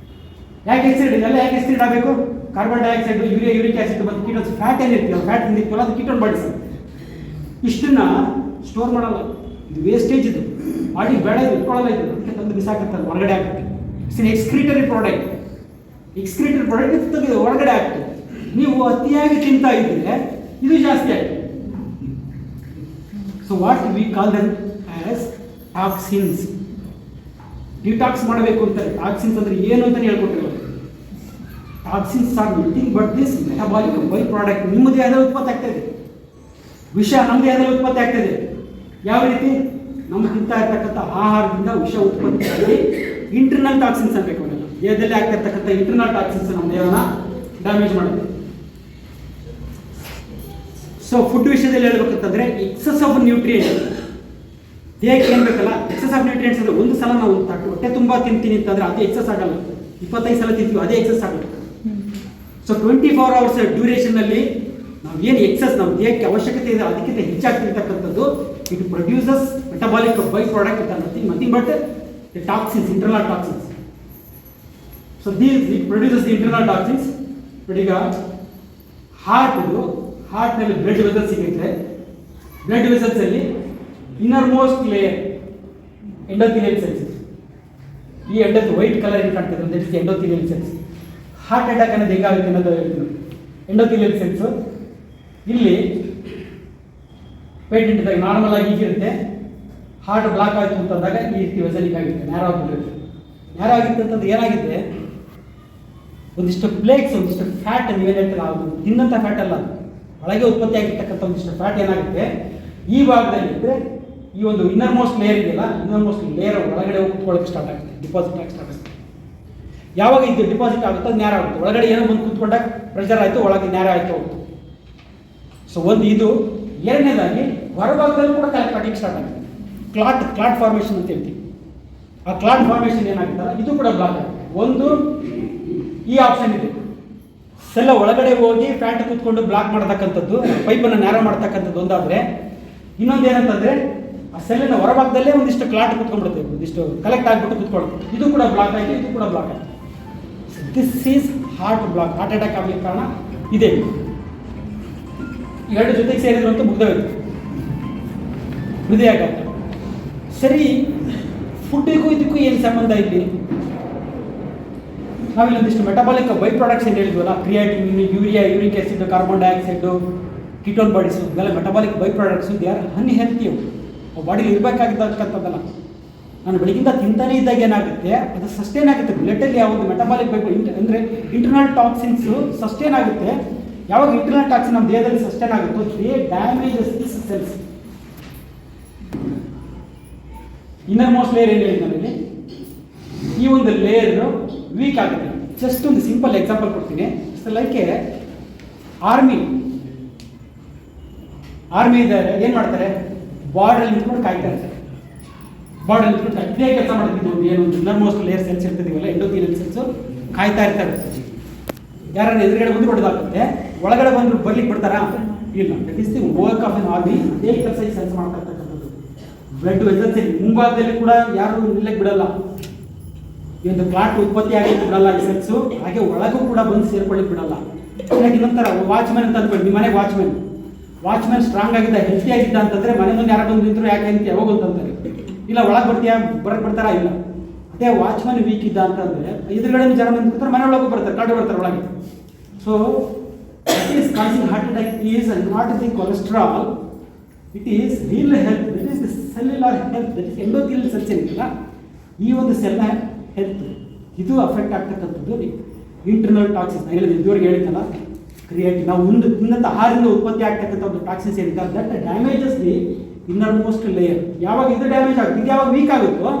ಯಾಕೆ ಎಕ್ಸ್ಕ್ರೀಟ್ ಇದೆಲ್ಲ ಯಾಕೆ ಎಕ್ಸ್ಕ್ರೀಟ್ ಆಗಬೇಕು? Carbon dioxide, urea, uric acid ಮತ್ತು ಕೀಟೋನ್ಸ್, ಫ್ಯಾಟ್ ಏನಿರ್ತೀವಿ ಫ್ಯಾಟ್ ತಿಂದಿರ್ತೀವಲ್ಲ ಅದು ಕೀಟೋನ್ ಬಾಡೀಸ್. ಇಷ್ಟನ್ನ ಸ್ಟೋರ್ ಮಾಡಲ್ಲ, ಇದು ವೇಸ್ಟೇಜ್, ಇದು ಬಾಡಿ ಬೇಡ, ಇದು ಇಟ್ಕೊಳ್ಳಲ್ಲ, ಇದು ಅದಕ್ಕೆ ತಂದು ಬಿಸಾಕುತ್ತೆ, ಹೊರಗಡೆ ಆಗ್ತದೆ. It's excretory product. Excretory product ತೆಗೆದು ಹೊರಗಡೆ ಆಗ್ತದೆ. ನೀವು ಅತಿಯಾಗಿ ತಿಂತಾ ಇದ್ದರೆ ಇದು ಜಾಸ್ತಿ ಆಗ್ತದೆ. So what we call them as toxins. Detox ಮಾಡಬೇಕು ಅಂತಾರೆ. ಟಾಕ್ಸಿನ್ಸ್ ಅಂದರೆ ಏನು ಅಂತಲೇ ಹೇಳ್ಕೊಟ್ಟಿಲ್ಲ. Toxins are nothing but this metabolic by product. ನಿಮ್ಮ ದೇಹದಲ್ಲಿ ಉತ್ಪತ್ತಿ ಆಗ್ತಾಯಿದೆ, ವಿಷ ನಮ್ಮ ದೇಹದಲ್ಲಿ ಉತ್ಪತ್ತಿ ಆಗ್ತದೆ. ಯಾವ ರೀತಿ? ನಮ್ಮ ತಿಂತಾ ಇರ್ತಕ್ಕಂಥ ಆಹಾರದಿಂದ ವಿಷ ಉತ್ಪತ್ತಿ ಆಗಿ ಇಂಟರ್ನಲ್ ಟಾಕ್ಸಿನ್ಸ್ ಅನ್ಬೇಕು. ಅವರೆಲ್ಲ ದೇಹದಲ್ಲಿ ಆಗ್ತಾ ಇರ್ತಕ್ಕಂಥ ಇಂಟರ್ನಲ್ ಟಾಕ್ಸಿನ್ಸ್ ನಮ್ಮ ದೇಹನ ಡ್ಯಾಮೇಜ್ ಮಾಡುತ್ತೆ. ಸೊ ಫುಡ್ ವಿಷಯದಲ್ಲಿ ಹೇಳ್ಬೇಕಂತಂದ್ರೆ ಎಕ್ಸಸ್ ಆಫ್ ನ್ಯೂಟ್ರಿಯೆಂಟ್ಸ್ ದೇಹಕ್ಕೆ ಏನು ಬೇಕಲ್ಲ, ಎಕ್ಸಸ್ ಆಫ್ ನ್ಯೂಟ್ರಿಯೆಂಟ್ಸ್ ಅಂದರೆ ಒಂದು ಸಲ ನಾವು ಹೊಟ್ಟೆ ತುಂಬ ತಿಂತೀನಿ ಅಂತಂದರೆ ಅದು ಎಕ್ಸಸ್ ಆಗಲ್ಲ. 25 ಸಲ ತಿಂತೀವಿ ಅದೇ ಎಕ್ಸಸ್ ಆಗುತ್ತೆ. ಸೊ 24 hours ಡ್ಯೂರೇಷನ್ನಲ್ಲಿ ನಾವು ಏನು ಎಕ್ಸಸ್ ನಮ್ಮ ದೇಹಕ್ಕೆ ಅವಶ್ಯಕತೆ ಇದೆ ಅದಕ್ಕಿಂತ ಹೆಚ್ಚಾಗ್ತಿರ್ತಕ್ಕಂಥದ್ದು it produces metabolic by product nothing but the toxins, internal toxins. So it produces the internal toxins. But ಈಗ ಹಾರ್ಟ್ನಲ್ಲಿ ಬ್ಲಡ್ ವೆಸಲ್ಸ್ ಸಿಗುತ್ತೆ. ಬ್ಲಡ್ ವೆಸಲ್ಸಲ್ಲಿ innermost layer endothelial cells. ಈ ವೈಟ್ ಕಲರ್ ಏನು ಕಾಣ್ತದೆ that is endothelial cells. Heart attack ಅನ್ನೋದು ಹೆಂಗಾಗುತ್ತೆ ಅನ್ನೋದು ಹೇಳ್ತೀನಿ. ಎಂಡೋಥೆಲಿಯಲ್ ಸೆಲ್ಸು ಇಲ್ಲಿ ಪೇಟೆಂಟ್ ಇದ್ದಾಗ ನಾರ್ಮಲ್ ಆಗಿ ಹೀಗಿರುತ್ತೆ. ಹಾರ್ಟ್ ಬ್ಲಾಕ್ ಆಯಿತು ಅಂತಂದಾಗ ಈ ರೀತಿ ವೆಸಲಿಗೆ ಆಗುತ್ತೆ, ನ್ಯಾರೋ ಆಗಿರುತ್ತೆ. ನ್ಯಾರೋ ಆಗಿತ್ತು ಅಂತಂದ್ರೆ ಏನಾಗಿದೆ, ಒಂದಿಷ್ಟು ಪ್ಲೇಕ್ಸ್, ಒಂದಿಷ್ಟು ಫ್ಯಾಟ್ ನೀವೇನು ಹೇಳ್ತೀರ ಅದು ತಿನ್ನಂಥ ಫ್ಯಾಟ್ ಅಲ್ಲ, ಒಳಗೆ ಉತ್ಪತ್ತಿ ಆಗಿರ್ತಕ್ಕಂಥ ಒಂದಿಷ್ಟು ಫ್ಯಾಟ್ ಏನಾಗುತ್ತೆ ಈ ಭಾಗದಲ್ಲಿ ಇದ್ದರೆ ಈ ಒಂದು ಇನ್ನರ್ ಮೋಸ್ಟ್ ಲೇಯರ್ ಇದೆಯಲ್ಲ, ಇನ್ನರ್ ಮೋಸ್ಟ್ ಲೇಯರ್ ಒಳಗಡೆ ಕೂತ್ಕೊಳ್ಳೋಕೆ ಸ್ಟಾರ್ಟ್ ಆಗುತ್ತೆ, ಡಿಪಾಸಿಟ್ ಆಗಿ ಸ್ಟಾರ್ಟ್ ಆಗುತ್ತೆ. ಯಾವಾಗ ಇದು ಡಿಪಾಸಿಟ್ ಆಗುತ್ತೋ ಅದು ನ್ಯಾರ ಆಗುತ್ತೆ. ಒಳಗಡೆ ಏನೋ ಬಂದು ಕೂತ್ಕೊಂಡಾಗ ಪ್ರೆಷರ್ ಆಯಿತು, ಒಳಗೆ ನ್ಯಾರ ಆಯಿತು ಹೋಗುತ್ತೆ. ಸೊ ಒಂದು ಇದು. ಎರಡನೇದಾಗಿ ಹೊರಭಾಗದಲ್ಲಿ ಕೂಡ ಕಲೆಕ್ಟ್ ಆಗಲಿಕ್ಕೆ ಸ್ಟಾರ್ಟ್ ಆಗುತ್ತೆ. ಕ್ಲಾಟ್ ಫಾರ್ಮೇಷನ್ ಅಂತ ಹೇಳ್ತೀವಿ. ಆ ಕ್ಲಾಟ್ ಫಾರ್ಮೇಷನ್ ಏನಾಗುತ್ತಲ್ಲ ಇದು ಕೂಡ ಬ್ಲಾಕ್ ಆಗುತ್ತೆ. ಒಂದು ಈ ಆಪ್ಷನ್ ಇದೆ, ಸೆಲ್ಲ ಒಳಗಡೆ ಹೋಗಿ ಫ್ಯಾಟ್ ಕೂತ್ಕೊಂಡು ಬ್ಲಾಕ್ ಮಾಡ್ತಕ್ಕಂಥದ್ದು, ಪೈಪನ್ನು ನ್ಯಾರೋ ಮಾಡ್ತಕ್ಕಂಥದ್ದು ಒಂದಾದರೆ, ಇನ್ನೊಂದು ಏನಂತಂದರೆ ಆ ಸೆಲ್ಲಿನ ಹೊರಭಾಗದಲ್ಲೇ ಒಂದಿಷ್ಟು ಕ್ಲಾಟ್ ಕೂತ್ಕೊಂಡ್ಬಿಡುತ್ತೆ, ಒಂದಿಷ್ಟು ಕಲೆಕ್ಟ್ ಆಗಿಬಿಟ್ಟು ಕೂತ್ಕೊಳ್ಳುತ್ತೆ. ಇದು ಕೂಡ ಬ್ಲಾಕ್ ಆಗಿದೆ, ಇದು ಕೂಡ ಬ್ಲಾಕ್ ಆಗಿದೆ. This is heart block. Heart attack ಆಗಲಿಕ್ಕೆ ಕಾರಣ ಇದೆ. ಎರಡು ಜೊತೆಗೆ ಸೇರಿದ್ರು ಅಂತ ಮುಗ್ದೋಯ್ತು, ಹೃದಯಾಘಾತ. ಸರಿ, ಫುಡ್ಡಿಗೂ ಇದಕ್ಕೂ ಏನು ಸಂಬಂಧ ಇಲ್ಲಿ? ನಾವಿಲ್ಲೊಂದಿಷ್ಟು ಮೆಟಬಾಲಿಕ್ ಬೈ ಪ್ರಾಡಕ್ಟ್ಸ್ ಏನು ಹೇಳಿದ್ವಲ್ಲ, creatine, urea, uric acid, carbon dioxide, ketone bodies, ಇವೆಲ್ಲ metabolic by products. They are unhealthy. ಅವು ಬಾಡಿಲಿ ಇರಬೇಕಾಗಿರ್ತಕ್ಕಂಥದ್ದಲ್ಲ. ನಾನು ಬೆಳಗಿಂದ ತಿಂತಾನೇ ಇದ್ದಾಗ ಏನಾಗುತ್ತೆ, ಅದು ಸಸ್ಟೇನ್ ಆಗುತ್ತೆ. ಬ್ಲಡ್ಡಲ್ಲಿ ಯಾವುದು ಮೆಟಬಾಲಿಕ್ ಬೈ ಅಂದರೆ ಇಂಟರ್ನಲ್ ಟಾಕ್ಸಿನ್ಸು ಸಸ್ಟೇನ್ ಆಗುತ್ತೆ. ಯಾವಾಗ ಇಂಟರ್ನಲ್ ಟಾಕ್ಸಿನ್ ನಮ್ಮ ದೇಹದಲ್ಲಿ ಸಸ್ಟೇನ್ ಆಗುತ್ತೋ they damages this cells. Inner most layer ಏನು ಹೇಳಿದ ನನಗೆ, ಈ ಒಂದು ಲೇಯರ್ ವೀಕ್ ಆಗುತ್ತೆ. ಜಸ್ಟ್ ಒಂದು ಸಿಂಪಲ್ ಎಕ್ಸಾಂಪಲ್ ಕೊಡ್ತೀನಿ. ಲೈಕ್ ಆರ್ಮಿ ಇದ್ದಾರೆ, ಏನು ಮಾಡ್ತಾರೆ, ಬಾರ್ಡಲ್ಲಿ ನಿಂತ್ಕೊಂಡು ಕಾಯ್ತಾ ಇರ್ತಾರೆ. ಬಾರ್ಡಲ್ಲಿ ನಿಂತ್ಕೊಂಡು ಇದೇ ಕೆಲಸ ಮಾಡ್ತಿದ್ದು ಏನು ಇನ್ನರ್ ಮೋಸ್ಟ್ ಲೇಯರ್ ಸೆಲ್ಸ್ ಇರ್ತಿದೀವಲ್ಲ, ಎಂಡೋಥೆಲಿಯಲ್ ಸೆಲ್ಸು ಕಾಯ್ತಾ ಇರ್ತಾರೆ. ಯಾರನ್ನ ಎದುರುಗಡೆ ಬಂದು ಹೊಡೆದಾಗುತ್ತೆ, ಒಳಗಡೆ ಬಂದು ಬರ್ಲಿಕ್ಕೆ ಬಿಡ್ತಾರಾ? ಇಲ್ಲ. That is the work of N army. ಅದೇ ಕೆಲಸ ಈ ಸೆಲ್ಸ್ ಮಾಡ್ತಾ ಇರ್ತಕ್ಕಂಥದ್ದು. ಬ್ಲಡ್ ವೆಸಲ್ಸ್ ಮುಂಭಾಗದಲ್ಲಿ ಕೂಡ ಯಾರು ನಿಲ್ಲಕ್ಕೆ ಬಿಡಲ್ಲ, ಈ ಒಂದು ಕ್ಲಾಟ್ ಉತ್ಪತ್ತಿ ಆಗಲಿಕ್ಕೆ ಬಿಡಲ್ಲ ಈ ಸೆಲ್ಸು. ಹಾಗೆ ಒಳಗೂ ಕೂಡ ಬಂದು ಸೇರ್ಕೊಳ್ಳಿಕ್ಕೆ ಬಿಡಲ್ಲ. ಹಾಗಾಗಿ ನಂತರ ವಾಚ್ಮ್ಯಾನ್ ಅಂತ ಅಂದ್ಕೊಳ್ಳಿ, ನಿಮ್ಮ ಮನೆಗೆ ವಾಚ್ಮ್ಯಾನ್ ಸ್ಟ್ರಾಂಗ್ ಆಗಿದ್ದ, ಹೆಲ್ತಿ ಆಗಿದ್ದ ಅಂತಂದರೆ ಮನೆ ಮುಂದೆ ಯಾರು ಬಂದು ನಿಂತರು ಯಾಕೆ ಅಂತ ಯಾವಾಗ ಅಂತಾರೆ. ಇಲ್ಲ, ಒಳಗೆ ಬರಕ್ಕೆ ಬಿಡ್ತಾರಾ? ಇಲ್ಲ. ಅದೇ ವಾಚ್ಮ್ಯಾನ್ ವೀಕ್ ಇದ್ದ ಅಂತಂದರೆ ಎದುರುಗಡೆ ಜನ ನಿಂತ್ಕೊತಾರೆ, ಮನೆ ಒಳಗೂ ಬರ್ತಾರೆ, ಕಾಡು ಬರ್ತಾರೆ ಒಳಗೆ. So that is causing heart attack is not the cholesterol, it is reel health, that is the cellular health, that is endothelial cells ಏನಿಲ್ಲ ಈ ಒಂದು ಸೆಲ್ನ ಹೆಲ್ತ್ ಇದು ಅಫೆಕ್ಟ್ ಆಗ್ತಕ್ಕಂಥದ್ದು. ಇಂಟರ್ನಲ್ ಟಾಕ್ಸಿನ್ಸ್ ನಾನು ಹೇಳಿದೆ, ಇದುವರೆಗೆ ಹೇಳಿದ್ದಲ್ಲ, ಕ್ರಿಯೇಟಿವ್ ನಾವು ಇನ್ನೊಂದು ಆಹಾರದಿಂದ ಉತ್ಪತ್ತಿ ಆಗ್ತಕ್ಕಂಥ ಒಂದು ಟಾಕ್ಸಿನ್ಸ್ ಏನಿದೆ that damages the inner most layer. ಯಾವಾಗ ಇದು ಡ್ಯಾಮೇಜ್ ಆಗುತ್ತೆ, ಇದು ಯಾವಾಗ ವೀಕ್ ಆಗುತ್ತೋ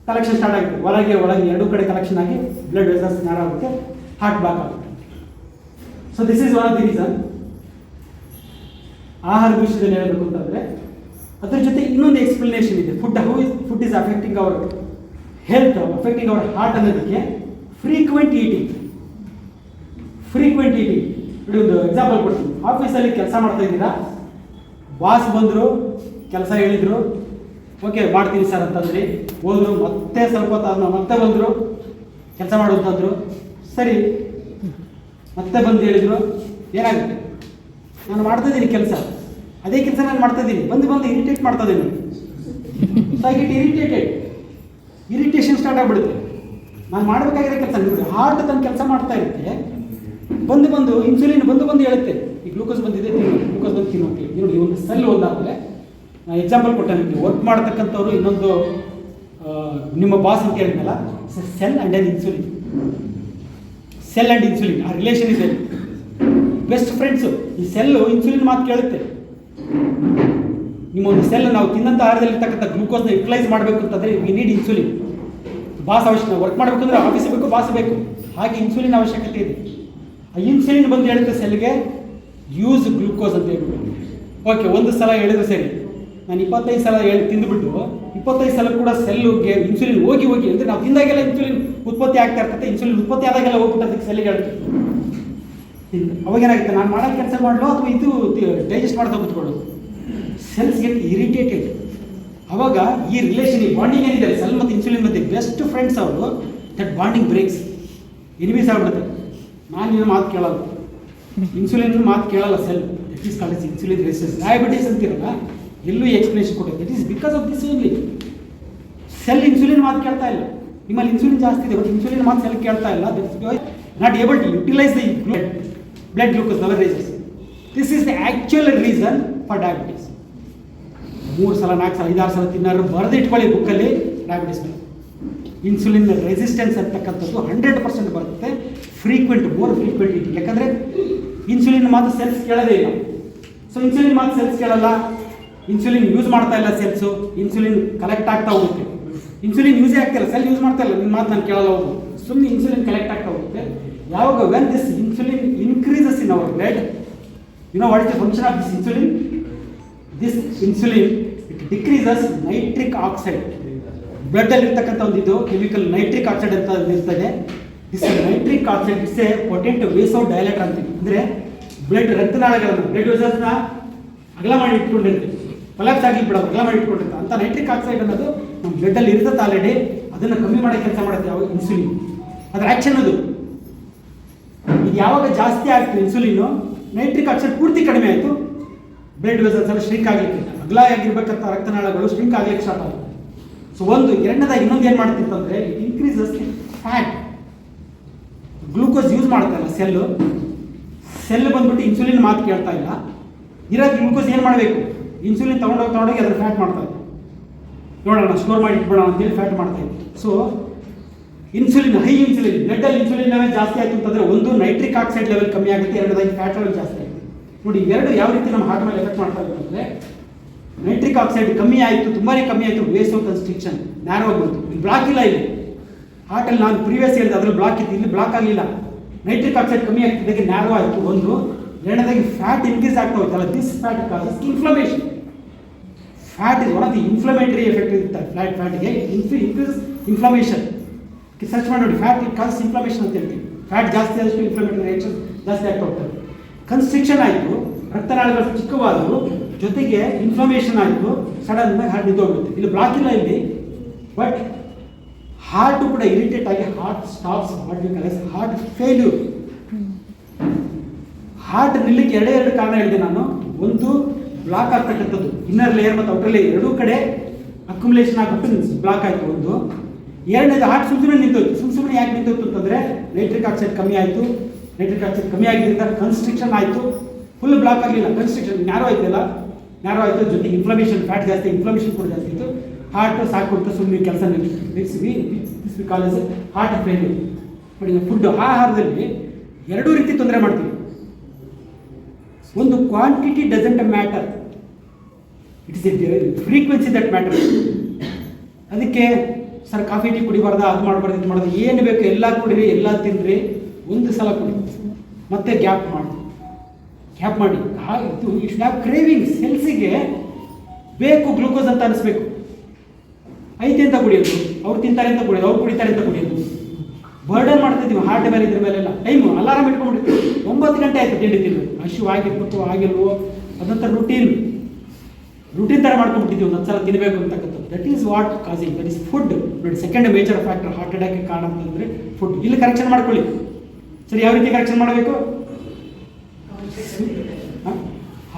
ಕಲೆಕ್ಷನ್ ಸ್ಟಾರ್ಟ್ ಆಗುತ್ತೆ, ಒಳಗೆ ಎರಡೂ ಕಡೆ ಕಲೆಕ್ಷನ್ ಆಗಿ ಬ್ಲಡ್ ವೆಸಲ್ಸ್ ಆಗುತ್ತೆ, ಹಾರ್ಟ್ ಬ್ಲಾಕ್ ಆಗುತ್ತೆ. So this is one of the reason. ಆಹಾರ ವಿಷಯದಲ್ಲಿ ಹೇಳಬೇಕು ಅಂತಂದರೆ ಅದರ ಜೊತೆ ಇನ್ನೊಂದು ಎಕ್ಸ್ಪ್ಲನೇಷನ್ ಇದೆ. Food is affecting our health, affecting hour heart ಅನ್ನೋದಕ್ಕೆ ಫ್ರೀಕ್ವೆಂಟ್ ಈಟಿಂಗ್. ನೋಡಿ ಒಂದು ಎಕ್ಸಾಂಪಲ್ ಕೊಡ್ತೀನಿ. ಆಫೀಸಲ್ಲಿ ಕೆಲಸ ಮಾಡ್ತಾ ಇದ್ದೀರಾ, ಬಾಸ್ ಬಂದರು, ಕೆಲಸ ಹೇಳಿದರು, ಓಕೆ ಮಾಡ್ತೀನಿ ಸರ್ ಅಂತಂದ್ರಿ, ಹೋದ್ರು, ಮತ್ತೆ ಸ್ವಲ್ಪ ಹೊತ್ತು ಮತ್ತೆ ಬಂದರು, ಕೆಲಸ ಮಾಡು ಅಂತಂದರು, ಸರಿ ಮತ್ತೆ ಬಂದು ಹೇಳಿದರು, ಏನಾಗುತ್ತೆ, ನಾನು ಮಾಡ್ತಾಯಿದ್ದೀನಿ ಕೆಲಸ, ಅದೇ ಕೆಲಸ ನಾನು ಮಾಡ್ತಾಯಿದ್ದೀನಿ, ಬಂದು ಇರಿಟೇಟ್ ಮಾಡ್ತಾಯಿದ್ದೀನಿ, so I get irritation start ಆಗಿಬಿಡುತ್ತೆ. ನಾನು ಮಾಡಬೇಕಾಗಿರೋ ಕೆಲಸ ನೋಡಿ, ಹಾರ್ಟ್ ತನ್ನ ಕೆಲಸ ಮಾಡ್ತಾ ಇರುತ್ತೆ, ಬಂದು ಇನ್ಸುಲಿನ್ ಬಂದು ಹೇಳುತ್ತೆ, ಈ ಗ್ಲೂಕೋಸ್ ಬಂದಿದೆ ಗ್ಲೂಕೋಸ್ ಬಂದು ತಿನ್ನೋಕೆ. ನೋಡಿ ಒಂದು ಸೆಲ್ ಒಂದಾದರೆ, ನಾನು ಎಕ್ಸಾಂಪಲ್ ಕೊಟ್ಟೆ ನಿಮಗೆ, ವರ್ಕ್ ಮಾಡ್ತಕ್ಕಂಥವ್ರು ಇನ್ನೊಂದು ನಿಮ್ಮ ಬಾಸ್ ಅಂತ ಹೇಳಿದ್ನಲ್ಲ, cell and insulin. Cell and insulin ಆ ರಿಲೇಷನ್ ಇದೆ, ಬೆಸ್ಟ್ ಫ್ರೆಂಡ್ಸು. ಈ ಸೆಲ್ಲು ಇನ್ಸುಲಿನ್ ಮಾತು ಕೇಳುತ್ತೆ. ನಿಮ್ಮ ಒಂದು ಸೆಲ್ ನಾವು ತಿನ್ನಂಥ ಆಹಾರದಲ್ಲಿರ್ತಕ್ಕಂಥ ಗ್ಲೂಕೋಸ್ನ ಯುಟಿಲೈಸ್ ಮಾಡಬೇಕು ಅಂತಂದರೆ ವಿ ನೀಡ್ ಇನ್ಸುಲಿನ್. ಬಾಸ್ ಅವಶ್ಯಕ, ವರ್ಕ್ ಮಾಡಬೇಕು ಅಂದರೆ ಆಫೀಸ್ ಬೇಕು, ಬಾಸ್ ಬೇಕು, ಹಾಗೆ ಇನ್ಸುಲಿನ್ ಅವಶ್ಯಕತೆ ಇದೆ. ಆ ಇನ್ಸುಲಿನ್ ಬಂದು ಹೇಳುತ್ತೆ ಸೆಲ್ಗೆ, ಯೂಸ್ ಗ್ಲೂಕೋಸ್ ಅಂತ ಹೇಳ್ಬಿಟ್ಟು. ಓಕೆ, ಒಂದು ಸಲ ಹೇಳಿದ್ರೆ ಸರಿ, ನಾನು 25 ಸಲ ತಿಂದುಬಿಟ್ಟು 25 ಸಲ ಕೂಡ ಸೆಲ್ಗೆ ಇನ್ಸುಲಿನ್ ಹೋಗಿ ಅಂದರೆ ನಾವು ತಿಂದಾಗೆಲ್ಲ ಇನ್ಸುಲಿನ್ ಉತ್ಪತ್ತಿ ಆಗ್ತಾ ಇರ್ತದೆ, ಇನ್ಸುಲಿನ್ ಉತ್ಪತ್ತಿ ಆದಾಗೆಲ್ಲ ಹೋಗ್ಬಿಟ್ಟು ಅದಕ್ಕೆ ಸೆಲ್ಗೆ ಹೇಳುತ್ತೆ. ಅವಾಗೇನಾಗುತ್ತೆ, ನಾನು ಮಾಡೋ ಕೆಲಸ ಮಾಡಲು ಅಥವಾ ಇದು ಡೈಜೆಸ್ಟ್ ಮಾಡ್ತಾ ಕೂತ್ಕೊಳ್ಳೋದು, ಸೆಲ್ಸ್ ಗೆಟ್ ಇರಿಟೇಟೆಡ್. ಅವಾಗ ಈ ರಿಲೇಷನ್, ಈ ಬಾಂಡಿಂಗ್ ಏನಿದೆ ಸೆಲ್ ಮತ್ತು ಇನ್ಸುಲಿನ್ ಮಧ್ಯೆ, ಬೆಸ್ಟ್ ಫ್ರೆಂಡ್ಸ್ ಅವರು, ದಟ್ ಬಾಂಡಿಂಗ್ ಬ್ರೇಕ್ಸ್, ಎನಿಮೀಸ್ ಆಗ್ಬಿಡುತ್ತೆ. ನಾನು ನಿನ್ನ ಮಾತು ಕೇಳಲ್ಲ, ಇನ್ಸುಲಿನ್ ಮಾತು ಕೇಳಲ್ಲ cell, that is called insulin resistance. Diabetes ಅಂತಿರಲ್ಲ, ಎಲ್ಲೂ ಎಕ್ಸ್ಪ್ಲೇಷನ್ ಕೊಟ್ಟಿದೆ, that is because of this only. Cell insulin ಮಾತು ಕೇಳ್ತಾ ಇಲ್ಲ, ನಿಮ್ಮಲ್ಲಿ ಇನ್ಸುಲಿನ್ ಜಾಸ್ತಿ ಇದೆ, ಬಟ್ ಇನ್ಸುಲಿನ್ ಮಾತು ಸೆಲ್ ಕೇಳ್ತಾ ಇಲ್ಲ, that is not able to utilise the blood glucose level rises. This is the actual reason for diabetes. 3 ಸಲ 4 ಸಲ 5-6 ಸಲ ತಿನ್ನೋರು ಬರೆದು ಇಟ್ಕೊಳ್ಳಿ ಬುಕ್ಕಲ್ಲಿ, ಡಯಾಬಿಟೀಸ್ ಮೇಲೆ ಇನ್ಸುಲಿನ್ ರೆಸಿಸ್ಟೆನ್ಸ್ ಅಂತಕ್ಕಂಥದ್ದು 100% ಬರುತ್ತೆ. More frequent eating. ಯಾಕಂದರೆ ಇನ್ಸುಲಿನ್ ಮಾತು ಸೆಲ್ಸ್ ಕೇಳೋದೇ ಇಲ್ಲ. ಸೊ ಇನ್ಸುಲಿನ್ ಮಾತು ಸೆಲ್ಸ್ ಕೇಳಲ್ಲ, ಇನ್ಸುಲಿನ್ ಯೂಸ್ ಮಾಡ್ತಾ ಇಲ್ಲ ಸೆಲ್ಸು, ಇನ್ಸುಲಿನ್ ಕಲೆಕ್ಟ್ ಆಗ್ತಾ ಹೋಗುತ್ತೆ. ಇನ್ಸುಲಿನ್ ಯೂಸೇ ಆಗ್ತಾಯಿಲ್ಲ, ಸೆಲ್ ಯೂಸ್ ಮಾಡ್ತಾ ಇಲ್ಲ, ನಿಮ್ಮ ಮಾತು ನಾನು ಕೇಳಲ್ಲ, ಹೋಗು, ಸುಮ್ಮನೆ ಇನ್ಸುಲಿನ್ ಕಲೆಕ್ಟ್ ಆಗ್ತಾ ಹೋಗುತ್ತೆ. ಯಾವಾಗ when this insulin increases in our blood, you know what is the function of this insulin? This insulin it decreases nitric oxide. ಬ್ಲಡ್ಡಲ್ಲಿ ಇರ್ತಕ್ಕಂಥ ಒಂದು ಇದು ಕೆಮಿಕಲ್ ನೈಟ್ರಿಕ್ ಆಕ್ಸೈಡ್ ಅಂತ ಇರ್ತದೆ. This nitric oxide is a potent vasodilator ಅಂತೀವಿ. ಅಂದರೆ ರಕ್ತನಾಳಗಳನ್ನು, blood ವೆಸಲ್ಸ್ನ ಅಗಲ ಮಾಡಿ ಇಟ್ಕೊಂಡಿರ್ತೀವಿ, ಕೊಲಾಪ್ಸ್ ಆಗಲಿ ಬಿಡೋದು, ಅಗಲ ಮಾಡಿ ಇಟ್ಕೊಂಡಿರ್ತೀವಿ. ಅಂತ ನೈಟ್ರಿಕ್ ಆಕ್ಸೈಡ್ ಅನ್ನೋದು ನಮ್ಮ ಬ್ಲಡ್ಡಲ್ಲಿ ಇರ್ತದೆ ಆಲ್ರೆಡಿ, ಅದನ್ನು ಕಮ್ಮಿ ಮಾಡೋ ಕೆಲಸ ಮಾಡುತ್ತೆ ಯಾವ ಇನ್ಸುಲಿನ್. ಅದರ ಆ್ಯಕ್ಷನ್ ಅದು. ಇದು ಯಾವಾಗ ಜಾಸ್ತಿ ಆಗ್ತದೆ ಇನ್ಸುಲಿನ್ನು, ನೈಟ್ರಿಕ್ ಆಕ್ಸೈಡ್ ಪೂರ್ತಿ ಕಡಿಮೆ ಆಯಿತು, ಬ್ಲಡ್ ವೆಸಲ್ಸ್ ಎಲ್ಲ ಶ್ರಿಂಕ್ ಆಗಲಿಕ್ಕೆ, ಅಗಲ ಆಗಿರ್ಬೇಕಂತ ರಕ್ತನಾಳಗಳು ಶ್ರಿಂಕ್ ಆಗಲಿಕ್ಕೆ ಸ್ಟಾರ್ಟ್ ಆಗುತ್ತೆ. ಸೊ ಒಂದು ಎರಡನೇದಾಗಿ ಇನ್ನೊಂದು ಏನು ಮಾಡ್ತಿತ್ತಂದರೆ, it increases fat. Glucose use ಮಾಡ್ತಾ ಇಲ್ಲ ಸೆಲ್ ಬಂದ್ಬಿಟ್ಟು ಇನ್ಸುಲಿನ್ ಮಾತು ಕೇಳ್ತಾ ಇಲ್ಲ. ಇರೋ ಗ್ಲೂಕೋಸ್ ಏನು ಮಾಡಬೇಕು, ಇನ್ಸುಲಿನ್ ತೊಗೊಂಡೋಗಿ ಅದನ್ನು ಫ್ಯಾಟ್ ಮಾಡ್ತಾ ಇದೆ. ನೋಡೋಣ ಸ್ಟೋರ್ ಮಾಡಿ ಇಟ್ಬಿಡೋಣ ಅಂತೇಳಿ ಫ್ಯಾಟ್ ಮಾಡ್ತಾ ಇದೆ. ಸೊ ಇನ್ಸುಲಿನ್, ಹೈ ಇನ್ಸುಲಿನ್, ಬ್ಲಡ್ಡಲ್ಲಿ ಇನ್ಸುಲಿನ್ ಲೆವೆಲ್ ಜಾಸ್ತಿ ಆಯಿತು ಅಂತಂದರೆ, ಒಂದು ನೈಟ್ರಿಕ್ ಆಕ್ಸೈಡ್ ಲೆವೆಲ್ ಕಮ್ಮಿ ಆಗುತ್ತೆ, ಎರಡನೇದಾಗಿ ಫ್ಯಾಟ್ ಲೆವೆಲ್ ಜಾಸ್ತಿ ಆಗುತ್ತೆ. ನೋಡಿ ಎರಡು ಯಾವ ರೀತಿ ನಮ್ಮ ಹಾರ್ಟ್ ಮೇಲೆ ಎಫೆಕ್ಟ್ ಮಾಡ್ತಾ ಇದೆ ಅಂದರೆ, ನೈಟ್ರಿಕ್ ಆಕ್ಸೈಡ್ ಕಮ್ಮಿ ಆಯಿತು, ತುಂಬಾ ಕಮ್ಮಿ ಆಯಿತು, ವೇಸೋ ಕನ್ಸ್ಟ್ರಿಕ್ಷನ್ ನ್ಯಾರೋ ಆಗ್ಬಿಡ್ತು. ಇಲ್ಲಿ ಬ್ಲಾಕ್ ಇಲ್ಲ, ಇಲ್ಲಿ ಹಾರ್ಟಲ್ಲಿ ನಾನು ಪ್ರೀವಿಯಸ್ ಹೇಳಿದೆ ಅದ್ರಲ್ಲಿ ಬ್ಲಾಕ್ ಇತ್ತು, ಇಲ್ಲಿ ಬ್ಲಾಕ್ ಆಗಲಿಲ್ಲ. ನೈಟ್ರಿಕ್ ಆಕ್ಸೈಡ್ ಕಮ್ಮಿ ಆಗ್ತಿದ್ದಾಗೆ ನ್ಯಾರೋ ಆಯಿತು ಒಂದು. ಎರಡನೇದಾಗಿ ಫ್ಯಾಟ್ ಇನ್ಕ್ರೀಸ್ ಆಗ್ತಾ ಹೋಯ್ತಲ್ಲ, this fat causes inflammation. Fat is one of the inflammatory effect ಇರುತ್ತೆ ಫ್ಯಾಟ್ಗೆ, ಇನ್ಕ್ರೀಸ್ ಇನ್ಫ್ಲಮೇಷನ್. ಸರ್ಚ್ ಮಾಡಿ ನೋಡಿ, ಫ್ಯಾಟ್ ಇಟ್ ಕಾಸಸ್ ಇನ್ಫ್ಲಮೇಷನ್ ಅಂತ ಹೇಳ್ತೀವಿ. ಫ್ಯಾಟ್ ಜಾಸ್ತಿ ಆದಷ್ಟು ಇನ್ಫ್ಲಮೇಟರಿ ರಿಯಾಕ್ಷನ್ ಜಾಸ್ತಿ ಆಗ್ತಾ ಹೋಗ್ತದೆ. ಕನ್ಸ್ಟ್ರಿಕ್ಷನ್ ಆಯಿತು, ರಕ್ತನಾಳಗಳು ಚಿಕ್ಕವಾದವು, ಜೊತೆಗೆ ಇನ್ಫ್ಲಮೇಷನ್ ಆಯಿತು, ಸಡನ್ ಆಗಿ ಹಾರ್ಟ್ ನಿಂತೋಗ್ಬಿಡುತ್ತೆ. ಇಲ್ಲಿ ಬ್ಲಾಕ್ ಇಲ್ಲ ಇಲ್ಲಿ, ಬಟ್ ಹಾರ್ಟು ಕೂಡ ಇರಿಟೇಟ್ ಆಗಿ heart stops, heart failure. Heart ನಿಲ್ಲಕ್ಕೆ ಎರಡು ಕಾರಣ ಹೇಳಿದೆ ನಾನು. ಒಂದು ಬ್ಲಾಕ್ ಆಗ್ತಕ್ಕಂಥದ್ದು, ಇನ್ನರ್ ಲೇಯರ್ ಮತ್ತು ಔಟರ್ ಲೇಯರ್ ಎರಡೂ ಕಡೆ ಅಕ್ಯುಮುಲೇಷನ್ ಆಗಿಬಿಟ್ಟು ಬ್ಲಾಕ್ ಆಯಿತು ಒಂದು. ಎರಡನೇದು ಹಾರ್ಟ್ ಸುಮ್ಮನೆ ನಿಂತೋಯ್ತು. ಸುಮ್ಮನೆ ಯಾಕೆ ನಿಂತೋಯ್ತು ಅಂತಂದರೆ, ನೈಟ್ರಿಕ್ ಆಕ್ಸೈಡ್ ಕಮ್ಮಿ ಆಯಿತು. ನೈಟ್ರಿಕ್ ಆಕ್ಸೈಡ್ ಕಮ್ಮಿ ಆಗಿದ್ದರಿಂದ ಕನ್ಸ್ಟ್ರಿಕ್ಷನ್ ಆಯಿತು. ಫುಲ್ ಬ್ಲಾಕ್ ಆಗಲಿಲ್ಲ, ಕನ್ಸ್ಟ್ರಿಕ್ಷನ್ ನ್ಯಾರೋ ಆಯ್ತಲ್ಲ, ನ್ಯಾರೋ ಆಯಿತು, ಜೊತೆಗೆ ಇನ್ಫ್ಲಮೇಷನ್, ಫ್ಯಾಟ್ ಜಾಸ್ತಿ, ಇನ್ಫ್ಲಮೇಷನ್ ಕೂಡ ಜಾಸ್ತಿ ಇತ್ತು. ಹಾರ್ಟ್ ಸಾಕ್ಬಿಡ್ತು, ಸುಮ್ಮನೆ ಕೆಲಸ ನಿಲ್ಲಿಸಿ ಕಾಲೇಜ್ ಹಾರ್ಟ್ ಫೇಲ್ಯೂರ್. ನೋಡಿ, ಫುಡ್ ಆಹಾರದಲ್ಲಿ ಎರಡೂ ರೀತಿ ತೊಂದರೆ ಮಾಡ್ತೀವಿ. ಒಂದು quantity doesn't matter, it is A frequency that matter. ಅದಕ್ಕೆ ಸರ್ ಕಾಫಿ ಟೀ ಕುಡಿಬಾರ್ದ, ಅದು ಮಾಡಬಾರ್ದು, ಇದು ಮಾಡೋದು, ಏನು ಬೇಕು ಎಲ್ಲ ಕುಡಿರಿ, ಎಲ್ಲ ತಿನ್ನಿರಿ, ಒಂದು ಸಲ ಕುಡಿ. ಮತ್ತೆ ಗ್ಯಾಪ್ ಮಾಡಿ ಇದು ಯು ಶುಡ್ ಹ್ಯಾವ್ ಕ್ರೇವಿಂಗ್. ಸೆಲ್ಸಿಗೆ ಬೇಕು ಗ್ಲೂಕೋಸ್ ಅಂತ ಅನಿಸ್ಬೇಕು. ಐತೆ ಅಂತ ಕುಡಿಯೋದು, ಅವ್ರು ತಿಂತಾರೆ ಅಂತ ಕುಡಿಯೋದು, ಅವ್ರು ಕುಡಿತಾರೆ ಅಂತ ಕುಡಿಯೋದು. ಬರ್ಡನ್ ಮಾಡ್ತಿದ್ದೀವಿ ಹಾರ್ಟ್ ಮೇಲೆ ಇದ್ರ ಮೇಲೆಲ್ಲ. ಟೈಮು ಅಲಾರಾಮ್ ಇಟ್ಕೊಂಡ್ಬಿಡ್ತೀವಿ, 9 ಗಂಟೆ ಆಯಿತು ತಿಂಡಿ ತಿನ್ನೋದು. ಹಶು ಆಗಿರ್ಬೇಕು ಆಗಿಲ್ವೋ ಅದಂತ ರೂಟೀನ್ ಥರ ಮಾಡ್ಕೊಂಡ್ಬಿಟ್ಟಿದ್ದೀವಿ. ಒಂದೊಂದ್ಸಲ ತಿನ್ನಬೇಕು ಅಂತಕ್ಕಂಥದ್ದು. That is what causing, that is food. ನೋಡಿ, ಸೆಕೆಂಡ್ ಮೇಜರ್ ಫ್ಯಾಕ್ಟರ್ ಹಾರ್ಟ್ ಅಟ್ಯಾಕ್ಗೆ ಕಾರಣ ಅಂತಂದರೆ ಫುಡ್. ಇಲ್ಲಿ ಕರೆಕ್ಷನ್ ಮಾಡ್ಕೊಳ್ಳಿ. ಸರಿ, ಯಾವ ರೀತಿ ಕರೆಕ್ಷನ್ ಮಾಡಬೇಕು?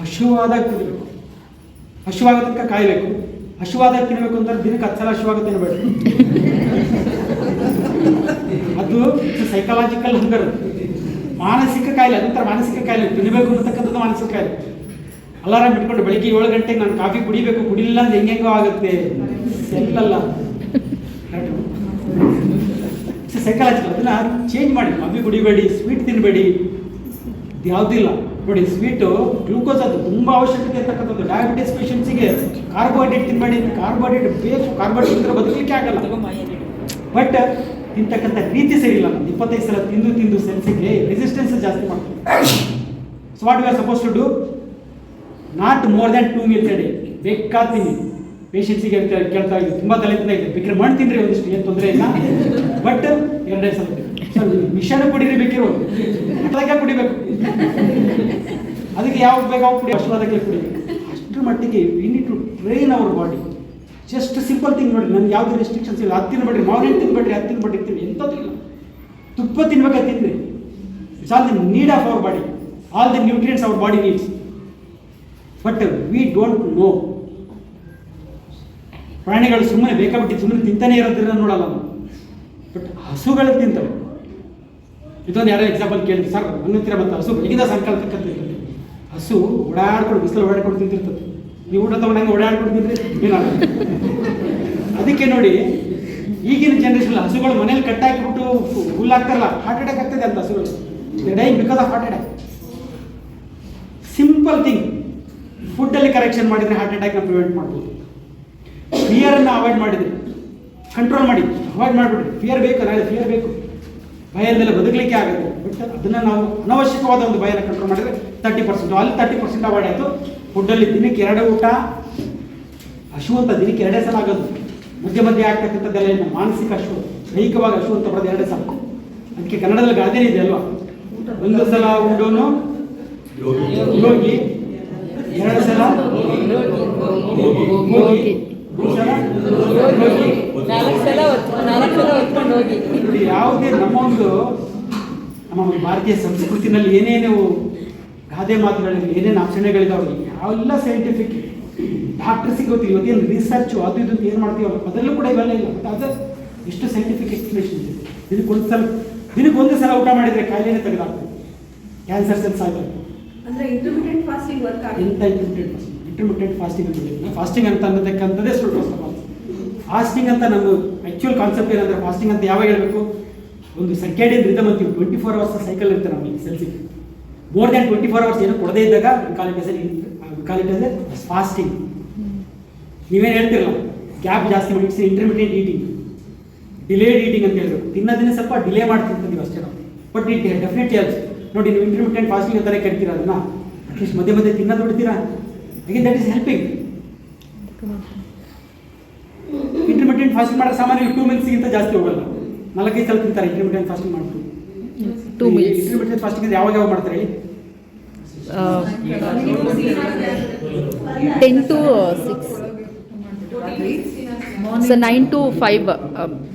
ಹಶುವಾದಾಗ ತಿನ್ನಬೇಕು, ಹಶುವಾದ ತನಕ ಕಾಯಬೇಕು. ಹಶುವಾದಾಗ ತಿನ್ನಬೇಕು ಅಂತಂದ್ರೆ ದಿನಕ್ಕೆ 10 ಸಲ ಹಶುವಾಗ ತಿನ್ನಬೇಡ. ಅದು ಸೈಕಾಲಜಿಕಲ್ ಹಂಗರ್, ಮಾನಸಿಕ ಕಾಯಿಲೆ. ಅದೊಂಥರ ಮಾನಸಿಕ ಕಾಯಿಲೆ. ತಿನ್ನಬೇಕು ಅನ್ನತಕ್ಕಂಥದ್ದು ಮಾನಸಿಕ ಕಾಯಿಲೆ. ಅಲಾರಾಮ್ ಇಟ್ಕೊಂಡು ಬೆಳಿಗ್ಗೆ 7 ಗಂಟೆಗೆ ನಾನು ಕಾಫಿ ಕುಡಿಬೇಕು, ಕುಡಿಲಿಲ್ಲ ಅಂದ್ರೆ ಹೆಂಗೆಂಗೋ ಆಗುತ್ತೆ. ಸೆಲ್ಲಲ್ಲ, ಸೈಕಾಲಜಿಕಲ್. ಅದನ್ನ ಚೇಂಜ್ ಮಾಡಿ. ಕಾಫಿ ಕುಡಿಬೇಡಿ, ಸ್ವೀಟ್ ತಿನ್ನಬೇಡಿ, ಯಾವುದಿಲ್ಲ. ನೋಡಿ, ಸ್ವೀಟು ಗ್ಲೂಕೋಸ್ ಅದು ತುಂಬ ಅವಶ್ಯಕತೆ ಇರ್ತಕ್ಕಂಥದ್ದು. ಡಯಾಬಿಟಿಸ್ ಪೇಷಂಟ್ಸಿಗೆ ಕಾರ್ಬೋಹೈಡ್ರೇಟ್ ತಿನ್ನಬೇಡಿ. ಕಾರ್ಬೋಹೈಡ್ರೇಟ್ ಬೇಕು, ಕಾರ್ಬೋಹೈಡ್ರೇಟ್ ಇದ್ರೆ ಬದುಕಲಿಕ್ಕೆ ಆಗಲ್ಲ. ಬಟ್ ತಿಂತಕ್ಕಂಥ ರೀತಿ ಸರಿ ಇಲ್ಲ. 25 ಸಲ ತಿಂದು ಸೆಲ್ಸಿಗೆ ರೆಸಿಸ್ಟೆನ್ಸ್ ಜಾಸ್ತಿ ಮಾಡ್ತೀವಿ. So what we are suppose to do? Not more than 2 meals a day. ಬೇಕಾದ ತಿನ್ನಿ. ಪೇಷಂಟ್ಸಿಗೆ ಕೇಳ್ತಾ ಇದ್ದೀವಿ, ತುಂಬ ತಲೆ ತಿಂದ ಇದೆ, ಬೇಕಾದ್ರೆ ಮಣ್ಣು ತಿನ್ನಿರಿ, ಒಂದಿಷ್ಟು ಏನು ತೊಂದರೆ ಇಲ್ಲ. ಬಟ್ 2 ಸಲ ಸರ್ ಮಿಷನ್ ಕುಡೀರಿ, ಬೇಕಿರೋ ಅದಕ್ಕೆ ಕುಡಿಬೇಕು. ಅದಕ್ಕೆ ಯಾವಾಗ ಬೇಕು ಅವಾಗ ಕುಡಿ, ಅಶ್ವಾದಕ್ಕೆ ಕುಡಿಬೇಕು. ಅಷ್ಟರ ಮಟ್ಟಿಗೆ we need to train our body. Just simple thing ನೋಡಿ, ನನಗೆ ಯಾವುದೇ ರೆಸ್ಟ್ರಿಕ್ಷನ್ಸ್ ಇಲ್ಲ. ಅದು ತಿನ್ಬೇಡ್ರಿ, ಮಾವಿನ ತಿನ್ಬೇಡ್ರಿ, ಅದು ತಿನ್ಬೇಡ್ರಿ, ಎಂಥದ್ದು ಇಲ್ಲ. ತುಪ್ಪ ತಿನ್ಬೇಕಾದ್ರೆ ತಿನ್ನಿರಿ. It's all the need of our body, all the nutrients our body needs. But we don't know. ಪ್ರಾಣಿಗಳು ಸುಮ್ಮನೆ ಬೇಕಾಬಿಟ್ಟು ಸುಮ್ಮನೆ ತಿಂತಾನೆ ಇರೋದ್ರಿಂದ ನೋಡಲ್ಲ ನಾವು. ಬಟ್ ಹಸುಗಳು ತಿಂತವೆ. ಇದೊಂದು ಯಾರೋ ಎಕ್ಸಾಂಪಲ್ ಕೇಳಿದ್ರು, ಸರ್ ನನ್ನ ಹತ್ತಿರ ಮತ್ತು ಹಸು ಬೆಳಗಿಂದ ಸಾಯಂಕಾಲ ತಕ್ಕಂತಿರ್ತದೆ. ಹಸು ಓಡಾಡ್ಕೊಂಡು ಬಿಸಿಲು ಓಡಾಡ್ಕೊಂಡು ತಿಂತಿರ್ತದೆ. ನೀವು ಊಟ ತೊಗೊಂಡಂಗೆ ಓಡಾಡ್ಕೊಂಡು ತಿಂದ್ರೆ ಏನಾಗುತ್ತೆ? ಅದಕ್ಕೆ ನೋಡಿ, ಈಗಿನ ಜನ್ರೇಷನ್ ಹಸುಗಳು ಮನೇಲಿ ಕಟ್ಟಾಕಿಬಿಟ್ಟು ಹುಲ್ಲಾಗ್ತಾರಲ್ಲ, ಹಾರ್ಟ್ ಅಟ್ಯಾಕ್ ಆಗ್ತದೆ ಅಂತ ಹಸುಗಳು. Dying because of heart attack. Simple thing, ಫುಡ್ಡಲ್ಲಿ ಕರೆಕ್ಷನ್ ಮಾಡಿದರೆ ಹಾರ್ಟ್ ಅಟ್ಯಾಕ್ನ ಪ್ರಿವೆಂಟ್ ಮಾಡ್ಬೋದು. ಫಿಯರನ್ನು ಅವಾಯ್ಡ್ ಮಾಡಿದರೆ, ಕಂಟ್ರೋಲ್ ಮಾಡಿ, ಅವಾಯ್ಡ್ ಮಾಡಿಬಿಡ್ರಿ. ಫಿಯರ್ ಬೇಕು, ನಾಳೆ ಫಿಯರ್ ಬೇಕು, ಭಯದೆಲ್ಲ ಬದುಕಲಿಕ್ಕೆ ಆಗುತ್ತೆ. ಬಟ್ ಅದನ್ನು ನಾವು ಅನವಶ್ಯಕವಾದ ಒಂದು ಭಯನ ಕಂಟ್ರೋಲ್ ಮಾಡಿದರೆ 30%, ಅಲ್ಲಿ 30% ಅವಾಯ್ಡ್ ಆಯಿತು. ಫುಡ್ಡಲ್ಲಿ ದಿನಕ್ಕೆ 2 ಊಟ, ಹಶು ಅಂತ ದಿನಕ್ಕೆ 2 ಸಲ ಆಗೋದು. ಮಧ್ಯೆ ಆಗ್ತಕ್ಕಂಥದ್ದೆಲ್ಲ ಏನು ಮಾನಸಿಕ ಹಶು, ದೈಹಿಕವಾಗಿ ಹಶು ಅಂತ ಬರೋದು 2 ಸಲ. ಅದಕ್ಕೆ ಕನ್ನಡದಲ್ಲಿ ಗಾದೆನೇ ಇದೆ ಅಲ್ವಾ? 1 ಸಲ ಉಂಡೋನು ಯೋಗಿ, 2 ಸಲ ಹೋಗಿ, 3 ಸಲ ಯೋಗಿ, 4 ಸಲ ಹೊತ್ಕೊಂಡು ಹೋಗಿ. ಯಾವುದೇ ನಮ್ಮ ಒಂದು ಭಾರತೀಯ ಸಂಸ್ಕೃತಿನಲ್ಲಿ ಏನೇನು ಗಾದೆ ಮಾತುಗಳಲ್ಲಿ ಏನೇನು ಆಚರಣೆಗಳಿದಾವೆ, ಯಾವೆಲ್ಲ ಸೈಂಟಿಫಿಕ್. ಡಾಕ್ಟರ್ಸಿಗೆ ಗೊತ್ತಿಲ್ಲ, ಇವತ್ತೇನು ರಿಸರ್ಚು ಅದು ಇದು ಏನು ಮಾಡ್ತೀವಲ್ಲ, ಅದರಲ್ಲೂ ಕೂಡ ಇವೆಲ್ಲ ಇಲ್ಲ. ಬಟ್ ಅದು ಎಷ್ಟು ಸೈಂಟಿಫಿಕ್ ಎಕ್ಸ್ಪ್ಲನೇಷನ್ ಇದೆ. ದಿನಕ್ಕೆ ಒಂದು ಸಲ ಊಟ ಮಾಡಿದರೆ ಕಾಯಿಲೆನೇ ತೆಗೆದಾಗ್ತದೆ, ಕ್ಯಾನ್ಸರ್ ಸೆಲ್ಸ್ ಆಗುತ್ತೆ. ಅಂದರೆ ಇಂಟರ್ಮಿಟೆಂಟ್ ಫಾಸ್ಟಿಂಗ್ ವರ್ಕ್ ಆಗುತ್ತೆ. ಎಂಥ ಇಂಟರ್ಮಿಟೆಂಟ್ ಫಾಸ್ಟಿಂಗ್ ಅಂತ ಹೇಳಿದ್ರೆ, ಫಾಸ್ಟಿಂಗ್ ಅಂತ ಅನ್ನೋದಕ್ಕಂಥದ್ದೇ ಸ್ವಲ್ಪ ಫಾಸ್ಟಿಂಗ್ ಅಂತ ನಮ್ಮ ಆ್ಯಕ್ಚುಯಲ್ ಕಾನ್ಸೆಪ್ಟ್ ಏನಂದರೆ, ಫಾಸ್ಟಿಂಗ್ ಅಂತ ಯಾವಾಗ ಹೇಳಬೇಕು? ಒಂದು ಸರ್ಕ್ಯಾಡಿಯನ್ ರಿದಮ್ ಅಂತೀವಿ. 24 hours ಸೈಕಲ್ ಇರುತ್ತೆ ನಮಗೆ ಸೆಲ್ಸಿಗೆ. ಮೋರ್ ದ್ಯಾನ್ 24 hours ಏನು ಕೊಡದೇ ಇದ್ದಾಗ ಫಾಸ್ಟಿಂಗ್. ನೀವೇನು ಹೇಳ್ತಿರಲ್ಲ, ಗ್ಯಾಪ್ ಜಾಸ್ತಿ ಮಾಡಿ, it's intermittent eating, delayed eating ಅಂತ ಹೇಳ್ಬೇಕು. ತಿನ್ನೋದನ್ನೇ ಸ್ವಲ್ಪ ಡಿಲೇ ಮಾಡ್ತಿರ್ತೀವಿ ನೀವು ಅಷ್ಟೇ ನಾವು. But it definitely helps. ನೋಡಿ, ನೀವು ಇಂಟರ್ಮಿಟೆಂಟ್ ಫಾಸ್ಟಿಂಗ್ ಅಂತಾನೆ ಕರಿತೀರ ಅದನ್ನ. ಅಟ್ಲೀಸ್ಟ್ ಮಧ್ಯೆ ತಿನ್ನೋದು ಬಿಡ್ತೀರಾ. Again that is helping. Intermittent fasting ಮಾಡೋ ಸಾಮಾನ್ಯ 2 mealsಗಿಂತ ಜಾಸ್ತಿ ಹೋಗಲ್ಲ. 4-5 ಸಲ ತಿಂತಾರೆ ಇಂಟರ್ಮಿಟೆಂಟ್ ಫಾಸ್ಟಿಂಗ್ ಮಾಡ್ತೀವಿ. 2 meals. ಇಂಟರ್ಮಿಟೆಂಟ್ ಫಾಸ್ಟಿಂಗ್ ಯಾವಾಗ ಮಾಡ್ತಾರೆ ಹೇಳಿ? 10 to 6. ಸೊ 9 to 5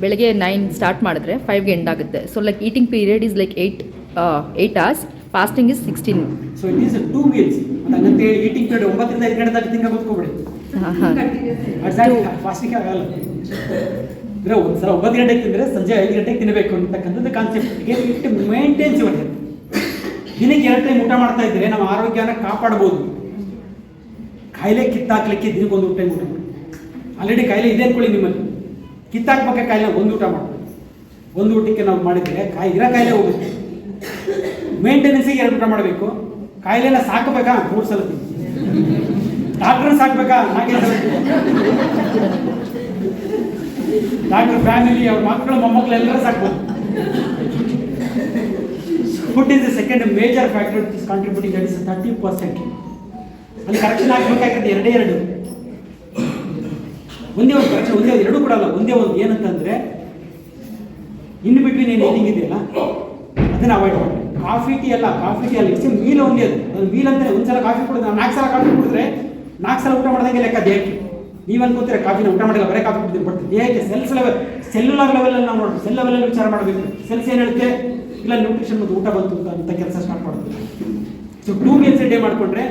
ಬೆಳಗ್ಗೆ 9 ಸ್ಟಾರ್ಟ್ ಮಾಡಿದ್ರೆ 5ಗೆ ಎಂಡ್ ಆಗುತ್ತೆ. So like eating period is like 8 hours, fasting is 16. So it is 2 meals. ಅದಂತ ಹೇಳಿ ಈಟಿಂಗ್ ಪೀರಿಯಡ್ 9 ರಿಂದ 5 ಗಂಟೆ ತನಕ ತಿಂಗ ಕೂತ್ಕೋಬೇಡಿ. ಫಾಸ್ಟಿಂಗ್ ಆಗಲ್ಲ. ಅಂದರೆ ಒಂದ್ಸಲ 9 ಗಂಟೆಗೆ ತಿಂದರೆ ಸಂಜೆ 5 ಗಂಟೆಗೆ ತಿನ್ನಬೇಕು ಅಂತಕ್ಕಂಥದ್ದು concept. It maintains your health. ದಿನಕ್ಕೆ 2 ಟೈಮ್ ಊಟ ಮಾಡ್ತಾ ಇದ್ದರೆ ನಮ್ಮ ಆರೋಗ್ಯನ ಕಾಪಾಡ್ಬೋದು. ಕಾಯಿಲೆ ಕಿತ್ತಾಕ್ಲಿಕ್ಕೆ ದಿನಕ್ಕೆ 1 ಟೈಮ್ ಊಟ ಮಾಡಿ. ಆಲ್ರೆಡಿ ಕಾಯಿಲೆ ಇದೆ ಅಂದ್ಕೊಳ್ಳಿ ನಿಮ್ಮಲ್ಲಿ, ಕಿತ್ತಾಕ್ಬೇಕಾ ಕಾಯಿಲೆ 1 ಊಟ ಮಾಡಬೇಕು. 1 ಊಟಕ್ಕೆ ನಾವು ಮಾಡಿದರೆ ಇರೋ ಕಾಯಿಲೆ ಹೋಗುತ್ತೆ. ಮೇಂಟೆನೆನ್ಸಿಗೆ 2 ಊಟ ಮಾಡಬೇಕು. ಕಾಯಿಲೆನ ಸಾಕಬೇಕಾ 3 ಸಲ ತಿನ್ನಿ. ಡಾಕ್ಟ್ರನ್ನ ಸಾಕಬೇಕಾ 4 ಸಲ ತಿನ್ನಿ. ಡಾಕ್ಟರ್ ಫ್ಯಾಮಿಲಿ, ಅವ್ರ ಮಕ್ಕಳು ಮೊಮ್ಮಕ್ಕಳು ಎಲ್ಲರೂ ಸಾಕ್ಬೋದು. So food is the second major factor is contributing, that is 30%. ಅಲ್ಲಿ ಕರೆಕ್ಷನ್ ಆಗಬೇಕಾಗಿದ್ದು ಎರಡೇ. ಒಂದೇ ಒಂದು ಕರೆಕ್ಷನ್, ಒಂದೇ ಎರಡು ಕೂಡ ಅಲ್ಲ, ಒಂದೇ ಒಂದು ಏನಂತಂದರೆ ಇನ್ ಬಿಟ್ವೀನ್ ಏನು ಈಟಿಂಗ್ ಇದೆಯಲ್ಲ ಅದನ್ನು ಅವಾಯ್ಡ್ ಮಾಡಿ. ಕಾಫಿ ಟೀ ಅಲ್ಲ, ಇಟ್ಸ್ ಎ ಮೀಲ್ ಓನ್ಲಿ. ಅದು ಮೀಲ್ ಅಂದರೆ ಒಂದು ಸಲ ಕಾಫಿ ಕುಡಿದ್ರೆ, 4 ಸಲ ಕಾಫಿ ಕುಡಿದ್ರೆ 4 ಸಲ ಊಟ ಮಾಡ್ದಂಗೆ ಲೆಕ್ಕ ದೇಹಕ್ಕೆ. ನೀವು ಅನ್ಕೋತೀರ ಕಾಫಿನ ಊಟ ಮಾಡಿಲ್ಲ, ಬರೀ ಕಾಫಿ ಕುಡಿದ್ರೆ, ಬಟ್ ದೇಹಕ್ಕೆ ಸೆಲ್ಯುಲರ್ ಲೆವೆಲಲ್ಲಿ ನಾವು ನೋಡ್ತೀವಿ, ಸೆಲ್ ಲೆವೆಲಲ್ಲಿ ವಿಚಾರ ಮಾಡಬೇಕು. ಸೆಲ್ಸ್ ಏನು ಹೇಳುತ್ತೆ, ಇಲ್ಲ ನ್ಯೂಟ್ರಿಷನ್ ಮತ್ತು ಊಟ ಬಂತು ಅಂತ ಕೆಲಸ ಸ್ಟಾರ್ಟ್ ಮಾಡೋದು. ಸೊ 2 meals a day ಮಾಡಿಕೊಂಡ್ರೆ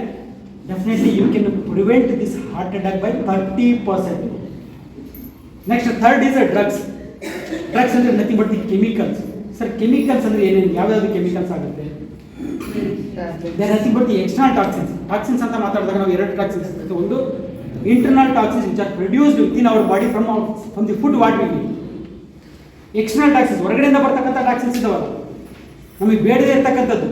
definitely you can prevent this heart attack by 30%. Next third is drugs. Drugs ಅಂದರೆ nothing but the chemicals. Sir chemicals ಅಂದರೆ ಏನೇನು, ಯಾವ್ಯಾವುದು ಕೆಮಿಕಲ್ಸ್ ಆಗುತ್ತೆ? There nothing but the external toxins. Toxins ಅಂತ ಮಾತಾಡಿದಾಗ ನಾವು 2 toxins ಇರುತ್ತೆ. ಒಂದು internal toxins which are produced with in our body from the food what we eat. External toxins ಹೊರಗಡೆಯಿಂದ ಬರ್ತಕ್ಕಂಥ ಟಾಕ್ಸಿನ್ಸ್ ಇದಾವಲ್ಲ, ನಮಗೆ ಬೇಡದೇ ಇರ್ತಕ್ಕಂಥದ್ದು.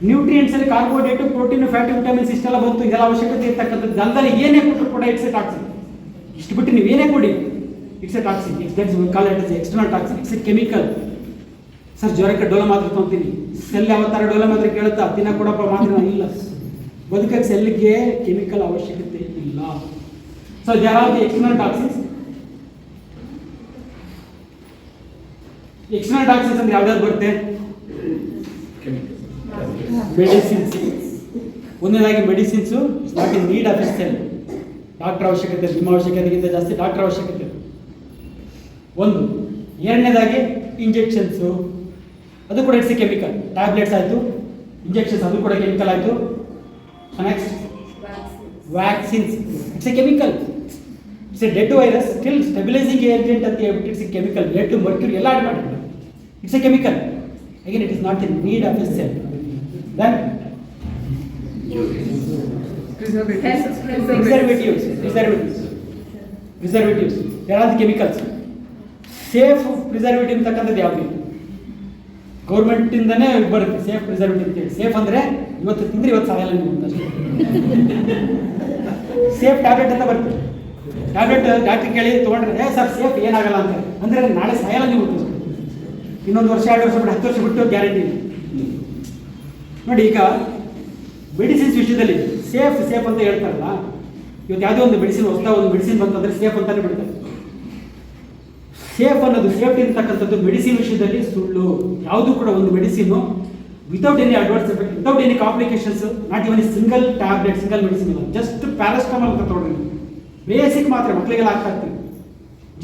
ನ್ಯೂಟ್ರಿಯೆಂಟ್ಸ್ ಅಲ್ಲಿ ಕಾರ್ಬೋಹೈಡ್ರೇಟ್, ಪ್ರೋಟೀನ್, ಫ್ಯಾಟಿ, ವಿಟಮಿನ್ಸ್ ಇಷ್ಟೆಲ್ಲ ಬಂತು, ಇದೆಲ್ಲ ಅವಶ್ಯಕತೆ ಇರ್ತಕ್ಕಂಥದ್ದು. ಅಲ್ಲದೆ ಏನೇ ಕೊಟ್ಟರು ಕೂಡ ಇಟ್ಸ್ ಎ ಟಾಕ್ಸಿನ್. ಇಷ್ಟು ಬಿಟ್ಟು ನೀವು ಏನೇ ಕೊಡಿ it's a toxin. That's we call it as external toxin. It's a chemical. Sir ಜ್ವರಕ್ಕೆ ಡೋಲೋ ಮಾತ್ರ ತೊಗೊತೀನಿ, ಸೆಲ್ ಯಾವ ಥರ ಡೋಲೋ ಮಾತ್ರ ಕೇಳುತ್ತಾ, ದಿನ ಕೊಡಪ್ಪ ಮಾತ್ರ ಇಲ್ಲ. ಬದುಕಕ್ಕೆ ಸೆಲ್ಗೆ ಕೆಮಿಕಲ್ ಅವಶ್ಯಕತೆ ಇಲ್ಲ. So there are the external toxins. External toxins ಅಂದ್ರೆ ಯಾವ್ದಾದ್ರು ಬರುತ್ತೆ? ಮೆಡಿಸಿನ್ಸ್. ಒಂದನೇದಾಗಿ medicines not in need of cell. Doctor ಅವಶ್ಯಕತೆ, ನಿಮ್ಮ ಅವಶ್ಯಕತೆಗಿಂತ ಜಾಸ್ತಿ ಡಾಕ್ಟರ್ ಅವಶ್ಯಕತೆ ಒಂದು. ಎರಡನೇದಾಗಿ ಇಂಜೆಕ್ಷನ್ಸು, ಅದು ಕೂಡ ಇಟ್ಸ್ ಎ ಕೆಮಿಕಲ್. ಟ್ಯಾಬ್ಲೆಟ್ಸ್ ಆಯಿತು, ಇಂಜೆಕ್ಷನ್ಸ್ ಅದು ಕೂಡ ಕೆಮಿಕಲ್ ಆಯಿತು. Next vaccines, it's a chemical. It's a dead virus still stabilising agent ಅಂತ ಹೇಳ್ಬಿಟ್ಟು it's a chemical. Lead, mercury ಎಲ್ಲ ಆಡ್ ಮಾಡಿದ್ರು. It's a chemical. Again it is not in need of a cell. Then preservatives. There are the chemicals. Safe preservative ಅಂತಕ್ಕಂಥದ್ದು ಯಾವುದು? Government ಇಂದನೇ ಬರುತ್ತೆ safe preservative ಅಂತೇಳಿ. Safe ಅಂದರೆ ಇವತ್ತು ತಿಂದ್ರೆ ಇವತ್ತು ಸಾಯಲ್ಲ ನೀವು ಅಂತ. ಸೇಫ್ ಟ್ಯಾಬ್ಲೆಟ್ ಅಂತ ಬರುತ್ತೆ. ಟ್ಯಾಬ್ಲೆಟ್ ಡಾಕ್ಟರ್ ಕೇಳಿ ತೊಗೊಂಡ್ರೆ ಸರ್ ಸೇಫ್ ಏನಾಗಲ್ಲ ಅಂತ ಅಂದರೆ ನಾಳೆ ಸಾಯಲ್ಲ ನೀವು. ಇನ್ನೊಂದು ವರ್ಷ 2 ವರ್ಷ ಬಿಟ್ಟು 10 ವರ್ಷ ಬಿಟ್ಟು ಗ್ಯಾರಂಟಿ. ನೋಡಿ ಈಗ ಮೆಡಿಸಿನ್ಸ್ ವಿಷಯದಲ್ಲಿ ಸೇಫ್ ಅಂತ ಹೇಳ್ತಾರಲ್ಲ, ಇವತ್ತು ಯಾವುದೋ ಒಂದು ಮೆಡಿಸಿನ್ ಹೊಸದ ಒಂದು ಮೆಡಿಸಿನ್ ಬಂತಂದರೆ ಸೇಫ್ ಅಂತಾನೆ ಬಿಡ್ತಾರೆ. ಸೇಫ್ ಅನ್ನೋದು, ಸೇಫ್ಟಿ ಅಂತಕ್ಕಂಥದ್ದು ಮೆಡಿಸಿನ್ ವಿಷಯದಲ್ಲಿ ಸುಳ್ಳು. ಯಾವುದೂ ಕೂಡ ಒಂದು medicine without any adverse effect, without any complications, not even single tablet, single medicine ಇಲ್ಲ. ಜಸ್ಟ್ ಪ್ಯಾರಾಸ್ಟಮಾಲ್ ಅಂತ ತೊಗೊಂಡ್ರಿ, ಬೇಸಿಕ್ ಮಾತ್ರ ಮಕ್ಕಳಿಗೆಲ್ಲ ಆಗ್ತಾ ಇರ್ತೀವಿ.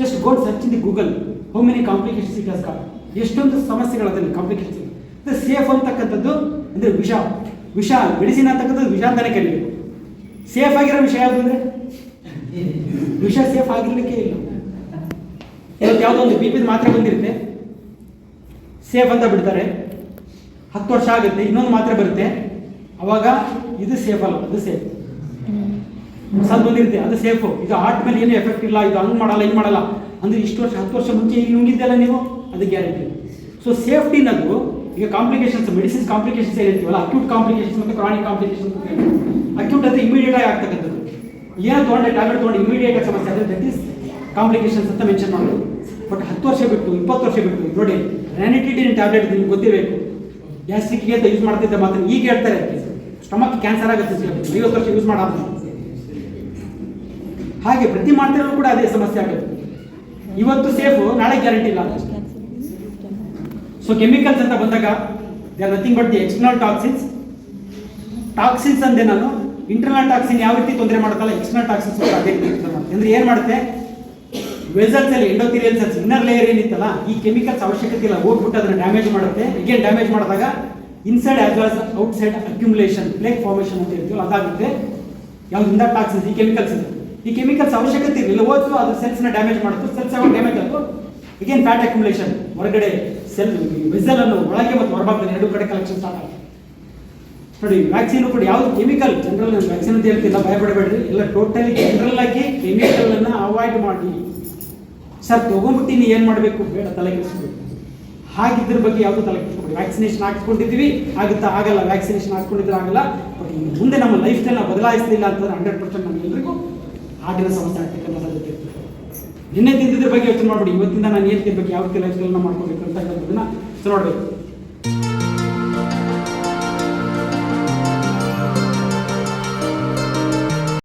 Just go search in the Google how many complications it has got. ಎಷ್ಟೊಂದು ಸಮಸ್ಯೆಗಳು ಅದರಲ್ಲಿ ಕಾಂಪ್ಲಿಕೇಶನ್ಸ್. ಸೇಫ್ ಅಂತಕ್ಕಂಥದ್ದು ಅಂದರೆ ವಿಷ ಮೆಡಿಸಿನ್ ಅಂತಕ್ಕಂಥದ್ದು ವಿಷ ಅಂತಾನೆ ಕರಿಬೇಕು. ಸೇಫ್ ಆಗಿರೋ ವಿಷಯ ಯಾವುದು ಅಂದರೆ ವಿಷ ಸೇಫ್ ಆಗಿರಲಿಕ್ಕೆ ಇಲ್ಲ. ಇವತ್ತು ಯಾವುದೋ ಒಂದು BP ಮಾತ್ರೆ ಬಂದಿರುತ್ತೆ, ಸೇಫ್ ಅಂತ ಬಿಡ್ತಾರೆ. 10 ವರ್ಷ ಆಗುತ್ತೆ, ಇನ್ನೊಂದು ಮಾತ್ರೆ ಬರುತ್ತೆ, ಅವಾಗ ಇದು ಸೇಫ್ ಅಲ್ಲ, ಅದು ಸೇಫ್. ಹೊಸದು ಬಂದಿರುತ್ತೆ, ಅದು ಸೇಫು. ಇದು ಹಾರ್ಟ್ ಮೇಲೆ ಏನೂ ಎಫೆಕ್ಟ್ ಇಲ್ಲ, ಇದು ಹಂಗೆ ಮಾಡಲ್ಲ, ಹಿಂಗೆ ಮಾಡಲ್ಲ ಅಂದರೆ ಇಷ್ಟು ವರ್ಷ 10 ವರ್ಷ ಮುಂಚೆ ಈಗ ನುಂಗಿದ್ದೆಲ್ಲ ನೀವು, ಅದು ಗ್ಯಾರಂಟಿ. ಸೊ ಸೇಫ್ಟಿ ಅನ್ನೋದು ಈಗ ಕಾಂಪ್ಲಿಕೇಶನ್ಸ್, ಮೆಡಿಸಿನ್ಸ್ ಕಾಂಪ್ಲಿಕೇಶನ್ಸ್ ಹೇಳ್ತೀವಲ್ಲ, ಅಕ್ಯೂಟ್ ಕಾಂಪ್ಲಿಕೇಶನ್ಸ್ ಮತ್ತು ಕ್ರಾನಿಕ್ ಕಾಂಪ್ಲಿಕೇಶನ್ಸ್. ಅಕ್ಯೂಟ್ ಅಂದರೆ ಇಮಿಡಿಯೇಟ್ ಆಗಿ ಆಗ್ತಕ್ಕಂಥದ್ದು. ಏನೋ ತೊಗೊಂಡೆ ಟ್ಯಾಬ್ಲೆಟ್ ತೊಗೊಂಡು ಇಮಿಡಿಯೇಟ್ ಆಗಿ ಸಮಸ್ಯೆ ಆದರೆ ದಟ್ ಈಸ್ ಕಾಂಪ್ಲಿಕೇಶನ್ಸ್ ಅಂತ ಮೆನ್ಷನ್ ಮಾಡೋದು. ಬಟ್ 10 ವರ್ಷ ಬಿಟ್ಟು 20 ವರ್ಷ ಬಿಟ್ಟು ನೋಡಿ, ರ್ಯಾನಿಟಿಡಿನ್ ಟ್ಯಾಬ್ಲೆಟ್ ನಿಮ್ಗೆ ಗೊತ್ತಿರಬೇಕು. ಗ್ಯಾಸ್ಟ್ರಿಕ್ಗೆ ಅಂತ ಯೂಸ್ ಮಾಡ್ತಿದ್ದ ಮಾತ್ರ ಈಗ ಹೇಳ್ತಾರೆ ಸ್ಟಮಕ್ ಕ್ಯಾನ್ಸರ್ ಆಗುತ್ತೆ 50 ವರ್ಷ ಯೂಸ್ ಮಾಡೋದು. ಹಾಗೆ ಪ್ರತಿ ಮಾತ್ರೆಯಲ್ಲೂ ಕೂಡ ಅದೇ ಸಮಸ್ಯೆ ಆಗುತ್ತೆ. ಇವತ್ತು ಸೇಫು, ನಾಳೆ ಗ್ಯಾರಂಟಿ ಇಲ್ಲ. ಸೊ ಕೆಮಿಕಲ್ಸ್ ಅಂತ ಬಂದಾಗ they are nothing but the external toxins. Toxins ಅಂದೆ ನಾನು, ಇಂಟರ್ನಲ್ ಟಾಕ್ಸಿನ್ ಯಾವ ರೀತಿ ತೊಂದರೆ ಮಾಡುತ್ತಲ್ಲ, ಎಕ್ಸ್ಟರ್ನಲ್ ಟಾಕ್ಸಿನ್ಸ್ ಅದೇ ರೀತಿ ಅಂದರೆ ಏನು ಮಾಡುತ್ತೆ, ವೆಸಲ್ಸ್ ಅಲ್ಲಿ ಎಂಡೋಥೆಲಿಯಲ್ ಸೆಲ್ಸ್ ಇನ್ನರ್ ಲೇಯರ್ ಏನಿತ್ತಲ್ಲ, ಈ ಕೆಮಿಕಲ್ಸ್ ಅವಶ್ಯಕತೆ ಇಲ್ಲ, ಹೋಗ್ಬಿಟ್ಟು ಅದನ್ನು ಡ್ಯಾಮೇಜ್ ಮಾಡುತ್ತೆ. ಈಗೇನು ಡ್ಯಾಮೇಜ್ ಮಾಡಿದಾಗ inside as well as outside accumulation, plaque formation ಅಂತ ಹೇಳ್ತೀವಲ್ಲ, ಅದಾಗುತ್ತೆ. ಯಾವುದರಿಂದ ಟಾಕ್ಸಿನ್ಸ್, ಈ ಕೆಮಿಕಲ್ಸ್ ಇದೆ. ಈ ಕೆಮಿಕಲ್ಸ್ ಅವಶ್ಯಕತೆ ಇರಲಿಲ್ಲ, ಹೋದ್ರು ಅದು ಸೆಲ್ಸ್ನ ಡ್ಯಾಮೇಜ್ ಮಾಡುತ್ತೆ. ಸೆಲ್ಸ್ ಯಾವಾಗ ಡ್ಯಾಮೇಜ್ ಆಯಿತು, ಈಗೇನು ಫ್ಯಾಟ್ ಅಕ್ಯುಮುಲೇಷನ್, ಹೊರಗಡೆ ಸೆಲ್ ವೆಸಲ್ ಅನ್ನು ಒಳಗೆ ಮತ್ತು ಹೊರಭಾಗದಲ್ಲಿ 2 ಕಡೆ ಕಲೆಕ್ಷನ್ ಸ್ಟಾರ್ಟ್ ಆಗುತ್ತೆ. ನೋಡಿ ವ್ಯಾಕ್ಸಿನ್ ಕೂಡ ಯಾವುದು ಕೆಮಿಕಲ್, ಜನರಲ್ ವ್ಯಾಕ್ಸಿನ್ ಅಂತ ಹೇಳ್ತಿಲ್ಲ, ಭಯಪಡಬೇಡ್ರಿ. ಎಲ್ಲ ಟೋಟಲಿ ಜನರಲ್ ಆಗಿ ಕೆಮಿಕಲನ್ನು ಅವಾಯ್ಡ್ ಮಾಡಿ. ಸರ್ ತೊಗೊಂಡ್ಬಿಟ್ಟು ಏನು ಮಾಡಬೇಕು, ಬೇಡ, ತಲೆ ಕೆಡಿಸ್ಬೇಕು. ಹಾಗಿದ್ರ ಬಗ್ಗೆ ಯಾವುದು ತಲೆ ಕೆಡಿಸ್ಕೊಬೇಡಿ. ವ್ಯಾಕ್ಸಿನೇಷನ್ ಹಾಕ್ಸ್ಕೊಂಡಿದ್ದೀವಿ, ಆಗುತ್ತಾ, ಆಗಲ್ಲ. ವ್ಯಾಕ್ಸಿನೇಷನ್ ಹಾಕ್ಸ್ಕೊಂಡಿದ್ರೆ ಆಗಲ್ಲ. ಬಟ್ ಮುಂದೆ ನಮ್ಮ ಲೈಫ್ ಸ್ಟೈಲ್ ನಾವು ಬದಲಾಯಿಸಲಿಲ್ಲ ಅಂತಂದ್ರೆ 100% ನಮಗೆಲ್ಲರಿಗೂ ಹಾರ್ಟಿನ ಸಮಸ್ಯೆ ಆಗ್ತಕ್ಕಂಥ ಸಾಧ್ಯತೆ ಇರ್ತದೆ. ನಿನ್ನೆ ತಿಂದಿದ್ರ ಬಗ್ಗೆ ಯೋಚನೆ ಮಾಡ್ಬಿಡಿ, ಇವತ್ತಿಂದ ನಾನು ಏನು ತಿನ್ಬೇಕು, ಯಾವ ರೀತಿ ಲೈಫ್ ಸ್ಟೈಲ್ನ ಮಾಡ್ಕೋಬೇಕು ಅಂತಕ್ಕಂಥದ್ದನ್ನ ನೋಡಬೇಕು.